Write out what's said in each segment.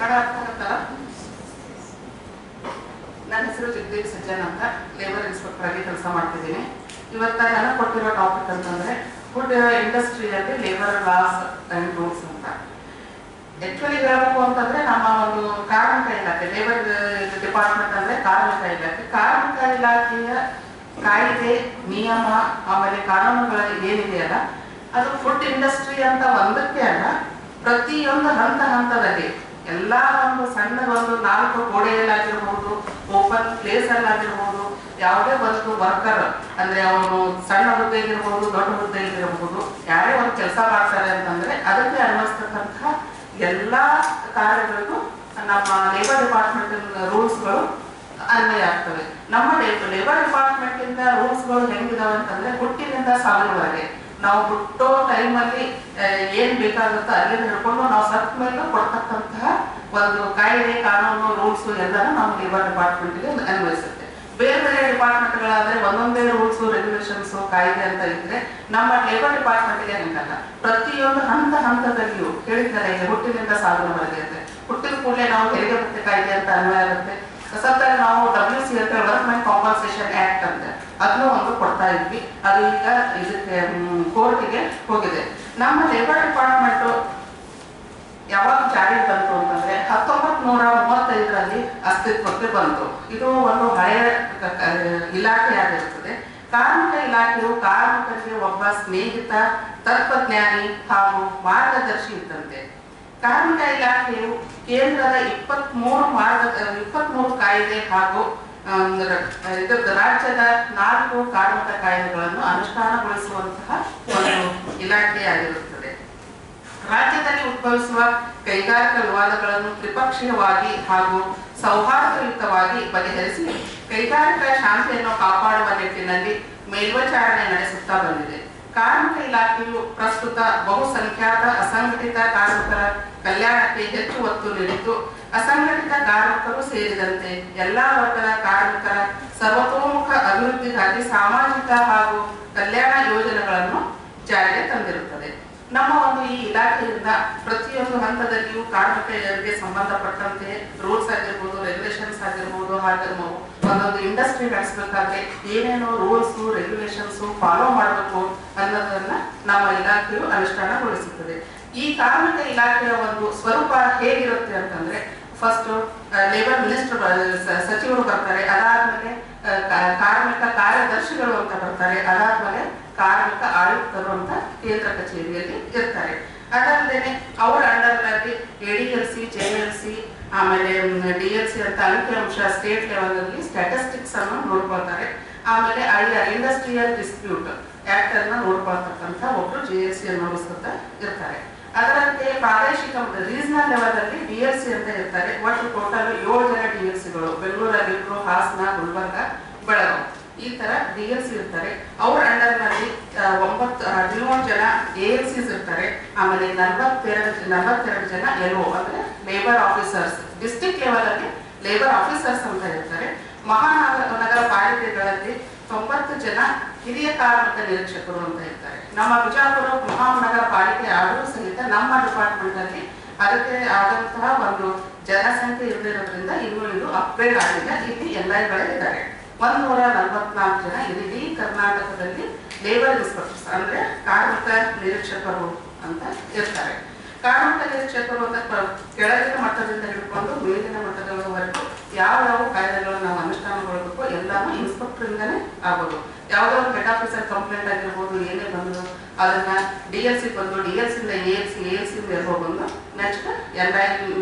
ಕನ್ನಡ ಅರ್ಥ ಆಗುತ್ತಲ್ಲ? ನನ್ನ ಹೆಸರು ಜಗದೀಶ್ ಸಜ್ಜನ್ ಅಂತ, ಲೇಬರ್ ಇನ್ಸ್ಪೆಕ್ಟರ್ ಆಗಿ ಕೆಲಸ ಮಾಡ್ತಿದ್ದೀನಿ. ಇವತ್ತು ನನಗೆ ಕೊಟ್ಟಿರೋ ಟಾಪಿಕ್ ಅಂತಂದರೆ ಫುಡ್ ಇಂಡಸ್ಟ್ರಿಯಲ್ಲಿ ಲೇಬರ್ ಲಾಸ್ ಆ್ಯಂಡ್ ರೂಲ್ಸ್ ಅಂತ. ಆ್ಯಕ್ಚುಲಿ ಹೇಳಬೇಕು ಅಂತಂದರೆ ನಮ್ಮ ಒಂದು ಕಾರ್ಮಿಕ ಇಲಾಖೆ, ಲೇಬರ್ ಡಿಪಾರ್ಟ್ಮೆಂಟ್ ಅಂದರೆ ಕಾರ್ಮಿಕ ಇಲಾಖೆ. ಕಾರ್ಮಿಕ ಇಲಾಖೆಯ ಕಾಯ್ದೆ, ನಿಯಮ, ಆಮೇಲೆ ಕಾನೂನುಗಳ ಏನಿದೆಯಲ್ಲ, ಅದು ಫುಡ್ ಇಂಡಸ್ಟ್ರಿ ಅಂತ ಒಂದಕ್ಕೆ ಅಲ್ಲ, ಪ್ರತಿಯೊಂದು ಹಂತದಲ್ಲಿ ಎಲ್ಲ ಒಂದು ಸಣ್ಣ ಒಂದು 4 ಗೋಡೆಯಲ್ಲಾಗಿರ್ಬೋದು, ಓಪನ್ ಪ್ಲೇಸಲ್ಲಾಗಿರ್ಬೋದು, ಯಾವುದೇ ಒಂದು ವರ್ಕರ್ ಅಂದರೆ ಅವನು ಸಣ್ಣ ಹುದ್ದೆಗಿರ್ಬೋದು, ದೊಡ್ಡ ಹುದ್ದೆಗಿರ್ಬೋದು, ಯಾರೇ ಒಂದು ಕೆಲಸ ಮಾಡ್ತಾರೆ ಅಂತಂದರೆ ಅದಕ್ಕೆ ಅನ್ವಯಿಸ್ತಕ್ಕಂತಹ ಎಲ್ಲ ಕಾರ್ಯಗಳಿಗೂ ನಮ್ಮ ಲೇಬರ್ ಡಿಪಾರ್ಟ್ಮೆಂಟಿನ ರೂಲ್ಸ್ಗಳು ಅನ್ವಯ ಆಗ್ತವೆ. ನಮ್ಮ ಲೇಬರ್ ಡಿಪಾರ್ಟ್ಮೆಂಟಿಂದ ರೂಲ್ಸ್ಗಳು ಹೆಂಗಿದಾವೆ ಅಂತಂದರೆ, ಹುಟ್ಟಿನಿಂದ ಸಾವಿನವರೆಗೆ ನಾವು ಹುಟ್ಟೋ ಟೈಮಲ್ಲಿ ಏನು ಬೇಕಾಗುತ್ತೋ ಅಲ್ಲಿಂದ ಹಿಡ್ಕೊಂಡು ನಾವು ಸತ್ತ ಮೇಲೂ ಕೊಡ್ತಕ್ಕಂತಹ ಒಂದು ಕಾಯ್ದೆ, ಕಾನೂನು, ರೂಲ್ಸು ಎಲ್ಲನೂ ನಮ್ಮ ಲೇಬರ್ ಡಿಪಾರ್ಟ್ಮೆಂಟ್ಗೆ ಅನ್ವಯಿಸುತ್ತೆ. ಬೇರೆ ಬೇರೆ ಡಿಪಾರ್ಟ್ಮೆಂಟ್ಗಳಾದರೆ ಒಂದೊಂದೇ ರೂಲ್ಸು, ರೆಗ್ಯುಲೇಷನ್ಸು, ಕಾಯ್ದೆ ಅಂತ ಇದ್ರೆ, ನಮ್ಮ ಲೇಬರ್ ಡಿಪಾರ್ಟ್ಮೆಂಟ್ಗೆ ಹಂಗಲ್ಲ. ಪ್ರತಿಯೊಂದು ಹಂತದಲ್ಲಿಯೂ ಹೇಳಿದ್ದಾರೆ, ಹುಟ್ಟಿನಿಂದ ಸಾವಿನವರೆಗೆ ಅಂತ. ಹುಟ್ಟಿದ ಕೂಡಲೇ ನಾವು ಹೆರಿಗೆ ಭತ್ಯೆ ಕಾಯ್ದೆ ಅಂತ ಅನ್ವಯ ಆಗುತ್ತೆ. ಸದ್ಯ ನಾವು WC ಅಂತ ವರ್ಕ್ಮೆನ್ ಕಾಂಪನ್ಸೇಷನ್ ಆಕ್ಟ್ ಅಂತ ಅದನ್ನು ಒಂದು ಕೊಡ್ತಾ ಇದ್ವಿ. ಅದು ಈಗ ಇದಕ್ಕೆ ಕೋರ್ಟಿಗೆ ಹೋಗಿದೆ. ನಮ್ಮ ಲೇಬರ್ ಡಿಪಾರ್ಟ್ಮೆಂಟು ಯಾವಾಗ ಜಾರಿಗೆ ಬಂತು ಅಂತಂದ್ರೆ 1935ರಲ್ಲಿ ಅಸ್ತಿತ್ವಕ್ಕೆ ಬಂತು. ಇದು ಒಂದು ಹಳೆಯ ಇಲಾಖೆ ಆಗಿರುತ್ತದೆ. ಕಾರ್ಮಿಕ ಇಲಾಖೆಯು ಕಾರ್ಮಿಕರಿಗೆ ಒಬ್ಬ ಸ್ನೇಹಿತ, ತತ್ವಜ್ಞಾನಿ ಹಾಗೂ ಮಾರ್ಗದರ್ಶಿ ಇದ್ದಂತೆ. ಕಾರ್ಮಿಕ ಇಲಾಖೆಯು ಕೇಂದ್ರದ 23 ಕಾಯ್ದೆ ಹಾಗೂ ರಾಜ್ಯದ 4 ಕಾರ್ಮಿಕ ಕಾಯ್ದೆಗಳನ್ನು ಅನುಷ್ಠಾನಗೊಳಿಸುವಂತಹ ಒಂದು ಇಲಾಖೆಯಾಗಿರುತ್ತದೆ. ರಾಜ್ಯದಲ್ಲಿ ಉದ್ಭವಿಸುವ ಕೈಗಾರಿಕಾ ವಿವಾದಗಳನ್ನು ತ್ರಿಪಕ್ಷೀಯವಾಗಿ ಹಾಗೂ ಸೌಹಾರ್ದಯುತವಾಗಿ ಬಗೆಹರಿಸಿ ಕೈಗಾರಿಕಾ ಶಾಂತಿಯನ್ನು ಕಾಪಾಡುವ ನಿಟ್ಟಿನಲ್ಲಿ ಮೇಲ್ವಿಚಾರಣೆ ನಡೆಸುತ್ತಾ ಬಂದಿದೆ. ಕಾರ್ಮಿಕ ಇಲಾಖೆಯು ಪ್ರಸ್ತುತ ಬಹುಸಂಖ್ಯಾತ ಅಸಂಘಟಿತ ಕಾರ್ಮಿಕರ ಕಲ್ಯಾಣಕ್ಕೆ ಹೆಚ್ಚು ಒತ್ತು ನೀಡಿದ್ದು, ಅಸಂಘಟಿತ ಕಾರ್ಮಿಕರು ಸೇರಿದಂತೆ ಎಲ್ಲ ವರ್ಗದ ಕಾರ್ಮಿಕರ ಸರ್ವತೋಮುಖ ಅಭಿವೃದ್ಧಿಗಾಗಿ ಸಾಮಾಜಿಕ ಹಾಗೂ ಕಲ್ಯಾಣ ಯೋಜನೆಗಳನ್ನು ಜಾರಿಗೆ ತಂದಿರುತ್ತದೆ. ನಮ್ಮ ಒಂದು ಈ ಇಲಾಖೆಯಿಂದ ಪ್ರತಿಯೊಂದು ಹಂತದಲ್ಲಿಯೂ ಕಾರ್ಮಿಕರಿಗೆ ಸಂಬಂಧಪಟ್ಟಂತೆ ರೂಲ್ಸ್ ಆಗಿರ್ಬೋದು, ರೆಗ್ಯುಲೇಷನ್ಸ್ ಆಗಿರ್ಬೋದು, ಹಾಗೆ ಒಂದೊಂದು ಇಂಡಸ್ಟ್ರಿ ನಡೆಸಬೇಕಾದ್ರೆ ಏನೇನೋ ರೂಲ್ಸು, ರೆಗ್ಯುಲೇಷನ್ಸು ಫಾಲೋ ಮಾಡಬೇಕು ಅನ್ನೋದನ್ನ ನಮ್ಮ ಇಲಾಖೆಯು ಅನುಷ್ಠಾನಗೊಳಿಸುತ್ತದೆ. ಈ ಕಾರ್ಮಿಕ ಇಲಾಖೆಯ ಒಂದು ಸ್ವರೂಪ ಹೇಗಿರುತ್ತೆ ಅಂತಂದ್ರೆ, ಫಸ್ಟ್ ಲೇಬರ್ ಮಿನಿಸ್ಟರ್ ಸಚಿವರು ಬರ್ತಾರೆ, ಅದಾದ್ಮೇಲೆ ಕಾರ್ಮಿಕ ಕಾರ್ಯದರ್ಶಿಗಳು ಅಂತ ಬರ್ತಾರೆ, ಅದಾದ್ಮೇಲೆ ಕಾರ್ಮಿಕ ಆಯುಕ್ತರು ಅಂತ ಕೇಂದ್ರ ಕಚೇರಿಯಲ್ಲಿ ಇರ್ತಾರೆ. ಅದಲ್ಲದೆ ಅವರ ಅಂಡರ್ನಲ್ಲಿ ADLC, JLC, ಆಮೇಲೆ DLC ಅಂತ ಅಂಕಿಅಂಶ ಸ್ಟೇಟ್ ಲೆವೆಲ್ ಅಲ್ಲಿ ಸ್ಟ್ಯಾಟಿಸ್ಟಿಕ್ಸ್ ಅನ್ನು ನೋಡ್ಕೊಳ್ತಾರೆ. ಆಮೇಲೆ ಇಂಡಸ್ಟ್ರಿಯಲ್ ಡಿಸ್ಪ್ಯೂಟ್ ಆಕ್ಟ್ ಅನ್ನು ನೋಡ್ಕೊಳ್ತಕ್ಕಂಥ ಒಬ್ರು JLC ಅನ್ನು ನೋಡಿಸ್ಕೊತಾ ಇರ್ತಾರೆ. ಅದರಂತೆ ಪ್ರಾದೇಶಿಕ ರೀಜನಲ್ ಲೆವೆಲ್ ಅಲ್ಲಿ DLC ಅಂತ ಇರ್ತಾರೆ. ಒಟ್ಟು ಟೋಟಲ್ 7 ಜನ DLCಗಳು, ಬೆಂಗಳೂರಲ್ಲಿ 2, ಹಾಸನ, ಗುಲ್ಬರ್ಗ, ಬೆಳಗಾವಿ, ಈ ತರ DLC ಇರ್ತಾರೆ. ಅವ್ರ ಅಂಡರ್ನಲ್ಲಿ 17 ಜನ ALCs ಇರ್ತಾರೆ. ಆಮೇಲೆ 42 ಜನ LO ಅಂದ್ರೆ ಲೇಬರ್ ಆಫೀಸರ್ಸ್, ಡಿಸ್ಟ್ರಿಕ್ಟ್ ಲೆವೆಲ್ ಅಲ್ಲಿ ಲೇಬರ್ ಆಫೀಸರ್ಸ್ ಅಂತ ಇರ್ತಾರೆ. ಮಹಾನಗರ ಪಾಲಿಕೆಗಳಲ್ಲಿ 90 ಜನ ಹಿರಿಯ ಕಾರ್ಮಿಕ ನಿರೀಕ್ಷಕರು ಅಂತ ಇರ್ತಾರೆ. ನಮ್ಮ ಬಿಜಾಪುರ ಮಹಾನಗರ ಪಾಲಿಕೆ ಆದರೂ ಸಹಿತ ನಮ್ಮ ಡಿಪಾರ್ಟ್ಮೆಂಟ್ ಅಲ್ಲಿ ಅದಕ್ಕೆ ಆದಂತಹ ಒಂದು ಜನಸಂಖ್ಯೆ ಇರದಿರೋದ್ರಿಂದ ಇನ್ನೂ ಇದು ಅಪ್ಗ್ರೇಡ್ ಆಗಿಲ್ಲ. ಇಲ್ಲಿ LIಗಳೇ ಇದ್ದಾರೆ. 144 ಜನ ಇಡೀ ಕರ್ನಾಟಕದಲ್ಲಿ ಲೇಬರ್ ಇನ್ಸ್ಪೆಕ್ಟರ್ಸ್ ಅಂದ್ರೆ ಕಾರ್ಮಿಕ ನಿರೀಕ್ಷಕರು ಅಂತ ಇರ್ತಾರೆ. ಕಾರ್ಮಿಕ ನಿರೀಕ್ಷಕರು ಅಂತ ಕೆಳಗಿನ ಮಟ್ಟದಿಂದ ಹಿಡ್ಕೊಂಡು ಮೇಲಿನ ಮಟ್ಟದವರೆಗೂ ಯಾವ ಕಾಯ್ದೆಗಳನ್ನು ನಾವು ಅನುಷ್ಠಾನಗೊಳ್ಳಬೇಕು ಎಲ್ಲಾನು ಇನ್ಸ್ಪೆಕ್ಟರ್ ಇಂದಾನೆ ಆಗೋದು. ಯಾವುದೋ ಒಂದು ಹೆಡ್ ಆಫೀಸರ್ ಕಂಪ್ಲೇಂಟ್ ಆಗಿರ್ಬೋದು, ಏನೇ ಬಂದು ಅದನ್ನ DLC ಬಂದು, DLC ಇಂದ ALC ಇಂದ ಎಲ್ಲೋ ಬಂದು ನೆಕ್ಸ್ಟ್ LI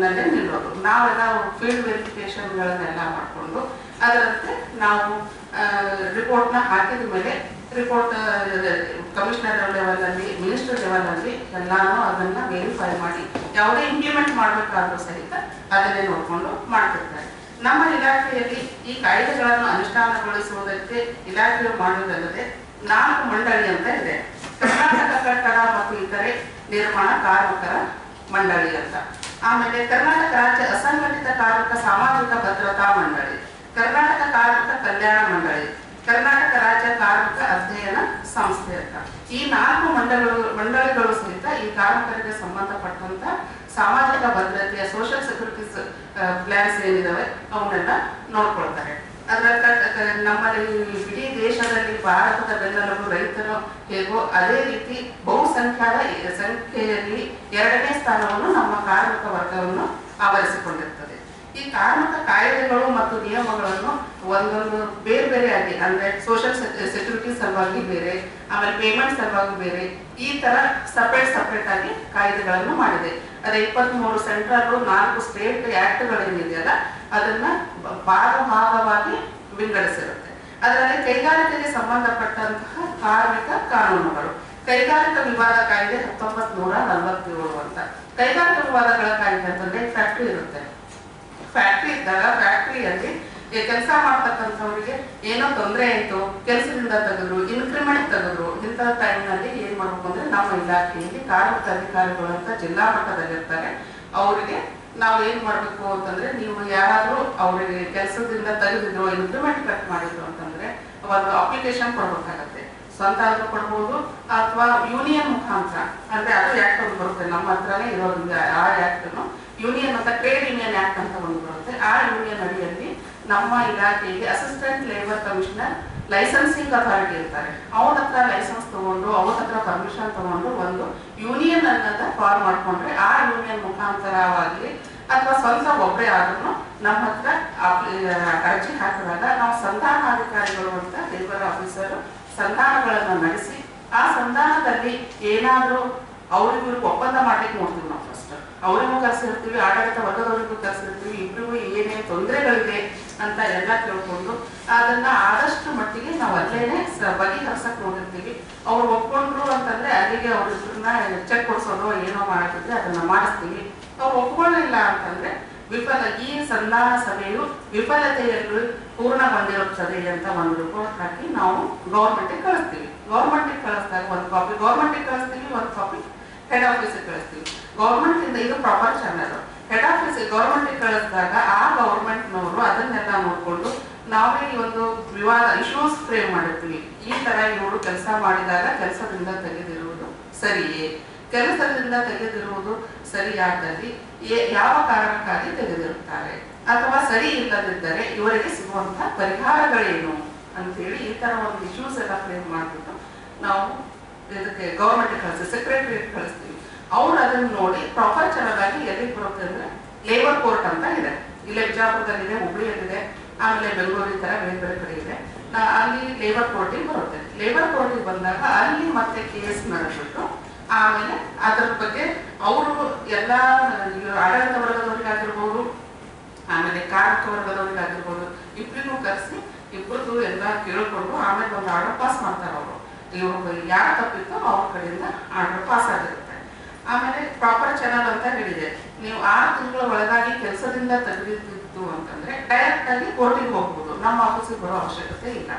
ನಿಲ್ಲೋದು. ನಾವೆಲ್ಲ ಫೀಲ್ಡ್ ವೆರಿಫಿಕೇಶನ್ಗಳನ್ನೆಲ್ಲ ಮಾಡಿಕೊಂಡು ಅದರಂತೆ ನಾವು ರಿಪೋರ್ಟ್ನ ಹಾಕಿದ ಮೇಲೆ ರಿಪೋರ್ಟ್ ಕಮಿಷನರ್ ಲೆವೆಲಲ್ಲಿ, ಮಿನಿಸ್ಟರ್ ಲೆವೆಲಲ್ಲಿ ಎಲ್ಲಾನು ಅದನ್ನ ವೆರಿಫೈ ಮಾಡಿ ಯಾವುದೇ ಇಂಪ್ಲಿಮೆಂಟ್ ಮಾಡಬೇಕಾದ್ರೂ ಸಹಿತ ಅದನ್ನೇ ನೋಡಿಕೊಂಡು ಮಾಡ್ತಿರ್ತಾರೆ. ನಮ್ಮ ಇಲಾಖೆಯಲ್ಲಿ ಈ ಕಾಯ್ದೆಗಳನ್ನು ಅನುಷ್ಠಾನಗೊಳಿಸುವುದಕ್ಕೆ ಇಲಾಖೆಯು ಮಾಡುವುದಲ್ಲದೆ 4 ಮಂಡಳಿ ಅಂತ ಇದೆ. ಕರ್ನಾಟಕ ಕಟ್ಟಡ ಮತ್ತು ಇತರೆ ನಿರ್ಮಾಣ ಕಾರ್ಮಿಕರ ಮಂಡಳಿ ಅಂತ, ಆಮೇಲೆ ಕರ್ನಾಟಕ ರಾಜ್ಯ ಅಸಂಘಟಿತ ಕಾರ್ಮಿಕ ಸಾಮಾಜಿಕ ಭದ್ರತಾ ಮಂಡಳಿ, ಕರ್ನಾಟಕ ಕಾರ್ಮಿಕ ಕಲ್ಯಾಣ ಮಂಡಳಿ, ಕರ್ನಾಟಕ ರಾಜ್ಯ ಕಾರ್ಮಿಕ ಅಧ್ಯಯನ ಸಂಸ್ಥೆ ಅಂತ. ಈ 4 ಮಂಡಳಿಗಳು ಸಹಿತ ಈ ಕಾರ್ಮಿಕರಿಗೆ ಸಂಬಂಧಪಟ್ಟಂತ ಸಾಮಾಜಿಕ ಭದ್ರತೆಯ ಸೋಷಿಯಲ್ ಸೆಕ್ಯೂರಿಟಿ ಪ್ಲಾನ್ಸ್ ಏನಿದಾವೆ ಅವನ್ನೆಲ್ಲ ನೋಡ್ಕೊಳ್ತಾರೆ. ಅದರ ನಮ್ಮಲ್ಲಿ ಇಡೀ ದೇಶದಲ್ಲಿ ಭಾರತದ ಬೆನ್ನೆಲುಬು ರೈತರು ಹೇಗೋ ಅದೇ ರೀತಿ ಸಂಖ್ಯೆಯಲ್ಲಿ 2ನೇ ಸ್ಥಾನವನ್ನು ನಮ್ಮ ಕಾರ್ಮಿಕ ವರ್ಗವನ್ನು ಆವರಿಸಿಕೊಂಡಿರ್ತದೆ. ಈ ಕಾರ್ಮಿಕ ಕಾಯ್ದೆಗಳು ಮತ್ತು ನಿಯಮಗಳನ್ನು ಒಂದೊಂದು ಬೇರೆ ಬೇರೆಯಾಗಿ ಅಂದ್ರೆ ಸೋಷಿಯಲ್ ಸೆಕ್ಯೂರಿಟಿ ಸಲುವಾಗಿ ಬೇರೆ, ಆಮೇಲೆ ಪೇಮೆಂಟ್ ಸಲುವಾಗಿ ಬೇರೆ, ಈ ತರ ಸಪರೇಟ್ ಆಗಿ ಕಾಯ್ದೆಗಳನ್ನು ಮಾಡಿದೆ. ಅದೇ 23 ಸೆಂಟ್ರಲ್ 4 ಸ್ಟೇಟ್ ಆಕ್ಟ್ಗಳೇನಿದೆಯಲ್ಲ ಅದನ್ನ ಭಾಗವಾಗಿ ವಿಂಗಡಿಸಿರುತ್ತೆ. ಅದರಲ್ಲಿ ಕೈಗಾರಿಕೆಗೆ ಸಂಬಂಧಪಟ್ಟಂತಹ ಕಾರ್ಮಿಕ ಕಾನೂನುಗಳು, ಕೈಗಾರಿಕಾ ವಿವಾದ ಕಾಯ್ದೆ 1947 ಅಂತ. ಕೈಗಾರಿಕಾ ವಿವಾದಗಳ ಕಾಯ್ದೆ ಅಂತಂದ್ರೆ ಫ್ಯಾಕ್ಟ್ರಿ ಇರುತ್ತೆ. ಫ್ಯಾಕ್ಟ್ರಿ ಇದ್ದಾಗ ಫ್ಯಾಕ್ಟ್ರಿಯಲ್ಲಿ ಕೆಲಸ ಮಾಡ್ತಕ್ಕಂಥವ್ರಿಗೆ ಏನೋ ತೊಂದರೆ ಆಯಿತು, ಕೆಲಸದಿಂದ ತೆಗೆದ್ರು, ಇನ್ಕ್ರಿಮೆಂಟ್ ತೆಗೆದ್ರು, ಇಂಥ ಟೈಮ್ನಲ್ಲಿ ಏನ್ ಮಾಡ್ಬೇಕು ಅಂದ್ರೆ ನಮ್ಮ ಇಲಾಖೆಯಲ್ಲಿ ಕಾರ್ಮಿಕ ಅಧಿಕಾರಿಗಳು ಅಂತ ಜಿಲ್ಲಾ ಮಟ್ಟದಲ್ಲಿರ್ತಾರೆ. ಅವರಿಗೆ ನಾವು ಏನ್ ಮಾಡ್ಬೇಕು ಅಂತಂದ್ರೆ, ನೀವು ಯಾರಾದ್ರೂ ಅವರಿಗೆ ಕೆಲಸದಿಂದ ತೆಗೆದಿದ್ರು, ಇನ್ಕ್ರಿಮೆಂಟ್ ಕಟ್ ಮಾಡಿದ್ರು ಅಂತಂದ್ರೆ ಒಂದು ಅಪ್ಲಿಕೇಶನ್ ಕೊಡ್ಬೇಕಾಗತ್ತೆ. ಸ್ವಂತ ಆದ್ರೂ ಕೊಡ್ಬೋದು ಅಥವಾ ಯೂನಿಯನ್ ಮುಖಾಂತರ, ಅಂದ್ರೆ ಅದು ಆಕ್ಟ್ ಒಂದು ಬರುತ್ತೆ ನಮ್ಮ ಹತ್ರನೇ ಇರೋದ್ರಿಂದ. ಆ ಆಕ್ಟ್ ಯೂನಿಯನ್ ಅಂತ ಟ್ರೇಡ್ ಯೂನಿಯನ್ ಆಕ್ಟ್ ಅಂತ ಒಂದು ಬರುತ್ತೆ. ಆ ಯೂನಿಯನ್ ಅಡಿಯಲ್ಲಿ ನಮ್ಮ ಇಲಾಖೆಯಲ್ಲಿ assistant labour commissioner licensing authority ಇರ್ತಾರೆ. ಅವ್ರ ಹತ್ರ ಲೈಸೆನ್ಸ್ ತಗೊಂಡು ಅವ್ರ ಹತ್ರ ಪರ್ಮಿಷನ್ ತಗೊಂಡು ಒಂದು ಯೂನಿಯನ್ ಅನ್ನೋದ ಫಾರ್ಮ್ ಮಾಡ್ಕೊಂಡ್ರೆ ಆ ಯೂನಿಯನ್ ಮುಖಾಂತರವಾಗಲಿ ಅಥವಾ ಸ್ವಂತ ಒಬ್ಬರೇ ಆದ್ರೂ ನಮ್ಮ ಹತ್ರ ಅರ್ಜಿ ಹಾಕಿದಾಗ ನಾವು ಸಂಧಾನಾಧಿಕಾರಿಗಳು ಅಂತ ಲೇಬರ್ ಆಫೀಸರ್ ಸಂಧಾನಗಳನ್ನು ನಡೆಸಿ ಆ ಸಂಧಾನದಲ್ಲಿ ಏನಾದರೂ ಅವ್ರಿಗೂ ಒಪ್ಪಂದ ಮಾಡ್ಲಿಕ್ಕೆ ನೋಡ್ತೀವಿ. ನಾವು ಫಸ್ಟ್ ಅವರಿಗೂ ಕರೆಸಿರ್ತೀವಿ, ಆಡಳಿತ ವರ್ಗದವರಿಗೂ ಕರೆಸಿರ್ತೀವಿ, ಇಬ್ಬರಿಗೂ ಏನೇನು ತೊಂದರೆಗಳಿದೆ ಅಂತ ಎಲ್ಲ ತಿಳ್ಕೊಂಡು ಅದನ್ನ ಆದಷ್ಟು ಮಟ್ಟಿಗೆ ನಾವು ಅಲ್ಲೇನೆ ಬಗೆಹರಿಸಕ್ ನೋಡಿರ್ತೀವಿ. ಅವ್ರು ಒಪ್ಕೊಂಡ್ರು ಅಂತಂದ್ರೆ ಅಲ್ಲಿಗೆ ಅವ್ರಿಬ್ಬರನ್ನ ಚೆಕ್ ಕೊಡ್ಸೋದು ಏನೋ ಮಾಡಿದ್ರೆ ಅದನ್ನ ಮಾಡಿಸ್ತೀವಿ. ಅವ್ರು ಒಪ್ಕೊಳ್ಳಿಲ್ಲ ಅಂತಂದ್ರೆ ಈ ಸಂಧಾನ ಸಭೆಯು ವಿಫಲತೆಯಲ್ಲಿ ಪೂರ್ಣಗೊಂಡಿರುತ್ತದೆ ಅಂತ ಒಂದು ರಿಪೋರ್ಟ್ ಹಾಕಿ ನಾವು ಗೌರ್ಮೆಂಟಿಗೆ ಕಳಿಸ್ತೀವಿ. ಗೌರ್ಮೆಂಟಿಗೆ ಕಳಿಸಿದಾಗ ಒಂದು ಕಾಪಿ ಗೌರ್ಮೆಂಟಿಗೆ ಕಳಿಸ್ತೀವಿ, ಒಂದು ಕಾಪಿ ಹೆಡ್ ಆಫೀಸಿಗೆ ಕಳಿಸ್ತೀವಿ. ಗೌರ್ಮೆಂಟ್ ಇಂದ ಇದು ಪ್ರಾಪರ್ ಚಾನಲ್. ಹೆಡ್ ಆಫೀಸ್ ಗೌರ್ಮೆಂಟಿಗೆ ಕಳಿಸಿದಾಗ ಆ ಗೌರ್ಮೆಂಟ್ನವರು ಅದನ್ನೆಲ್ಲ ನೋಡ್ಕೊಂಡು ನಾವೇ ಈ ಒಂದು ವಿವಾದ ಇಶ್ಯೂಸ್ ಫ್ರೇಮ್ ಮಾಡಿರ್ತೀವಿ. ಈ ತರ ಇವರು ಕೆಲಸ ಮಾಡಿದಾಗ ಕೆಲಸದಿಂದ ತೆಗೆದಿರುವುದು ಸರಿಯೇ, ಕೆಲಸದಿಂದ ತೆಗೆದಿರುವುದು ಸರಿಯಾದಲ್ಲಿ ಯಾವ ಕಾರಣಕ್ಕಾಗಿ ತೆಗೆದಿರುತ್ತಾರೆ, ಅಥವಾ ಸರಿ ಇಲ್ಲದಿದ್ದರೆ ಇವರಿಗೆ ಸಿಗುವಂತಹ ಪರಿಹಾರಗಳೇನು ಅಂತೇಳಿ ಈ ತರ ಒಂದು ಇಶ್ಯೂಸ್ ಎಲ್ಲ ಫ್ರೇಮ್ ಮಾಡಿಬಿಟ್ಟು ನಾವು ಇದಕ್ಕೆ ಗೌರ್ಮೆಂಟ್ ಕಳಿಸ್ತೀವಿ, ಸೆಕ್ರೆಟರಿಯೇಟ್ ಕಳಿಸ್ತೀವಿ. ಅವ್ರು ಅದನ್ನು ನೋಡಿ ಪ್ರಾಪರ್ ಚೆನ್ನಾಗಿ ಎಲ್ಲಿಗೆ ಬರುತ್ತೆ ಅಂದ್ರೆ ಲೇಬರ್ ಕೋರ್ಟ್ ಅಂತ ಇದೆ. ಇಲ್ಲೇ ಬಿಜಾಪುರದಲ್ಲಿದೆ, ಹುಬ್ಳಿಯಲ್ಲಿದೆ, ಆಮೇಲೆ ಬೆಂಗಳೂರು ಈ ತರ ಬೇರೆ ಬೇರೆ ಕಡೆ ಇದೆ. ಅಲ್ಲಿ ಲೇಬರ್ ಕೋರ್ಟಿಗೆ ಬರುತ್ತೆ. ಲೇಬರ್ ಕೋರ್ಟಿಗೆ ಬಂದಾಗ ಅಲ್ಲಿ ಮತ್ತೆ ಕೇಸ್ ನಡೆದ್ಬಿಟ್ಟು ಆಮೇಲೆ ಅದರ ಬಗ್ಗೆ ಅವರು ಎಲ್ಲ ಆಡಳಿತ ವರ್ಗದವರಿಗಾಗಿರ್ಬೋದು, ಆಮೇಲೆ ಕಾರ್ಮಿಕ ವರ್ಗದವರಿಗಾಗಿರ್ಬೋದು, ಇಬ್ಬರಿಗೂ ಕರೆಸಿ ಇಬ್ಬರದು ಎಲ್ಲ ಕೇಳಿಕೊಂಡು ಆಮೇಲೆ ಒಂದು ಆರ್ಡರ್ ಪಾಸ್ ಮಾಡ್ತಾರೆ. ಅವರು ಇವ್ರು ಯಾರು ತಪ್ಪಿತ್ತು ಅವ್ರ ಕಡೆಯಿಂದ ಆರ್ಡರ್ ಪಾಸ್ ಆಗಿರುತ್ತೆ. ಆಮೇಲೆ ಪ್ರಾಪರ್ ಚಾನಲ್ ಅಂತ ಹೇಳಿದೆ. ನೀವು 6 ತಿಂಗಳ ಒಳಗಾಗಿ ಕೆಲಸದಿಂದ ತೆಗೆದಿತ್ತು ಅಂತಂದ್ರೆ ಡೈರೆಕ್ಟ್ ಆಗಿ ಕೋರ್ಟಿಗೆ ಹೋಗ್ಬೋದು, ನಮ್ಮ ಆಫೀಸಿಗೆ ಬರೋ ಅವಶ್ಯಕತೆ ಇಲ್ಲ.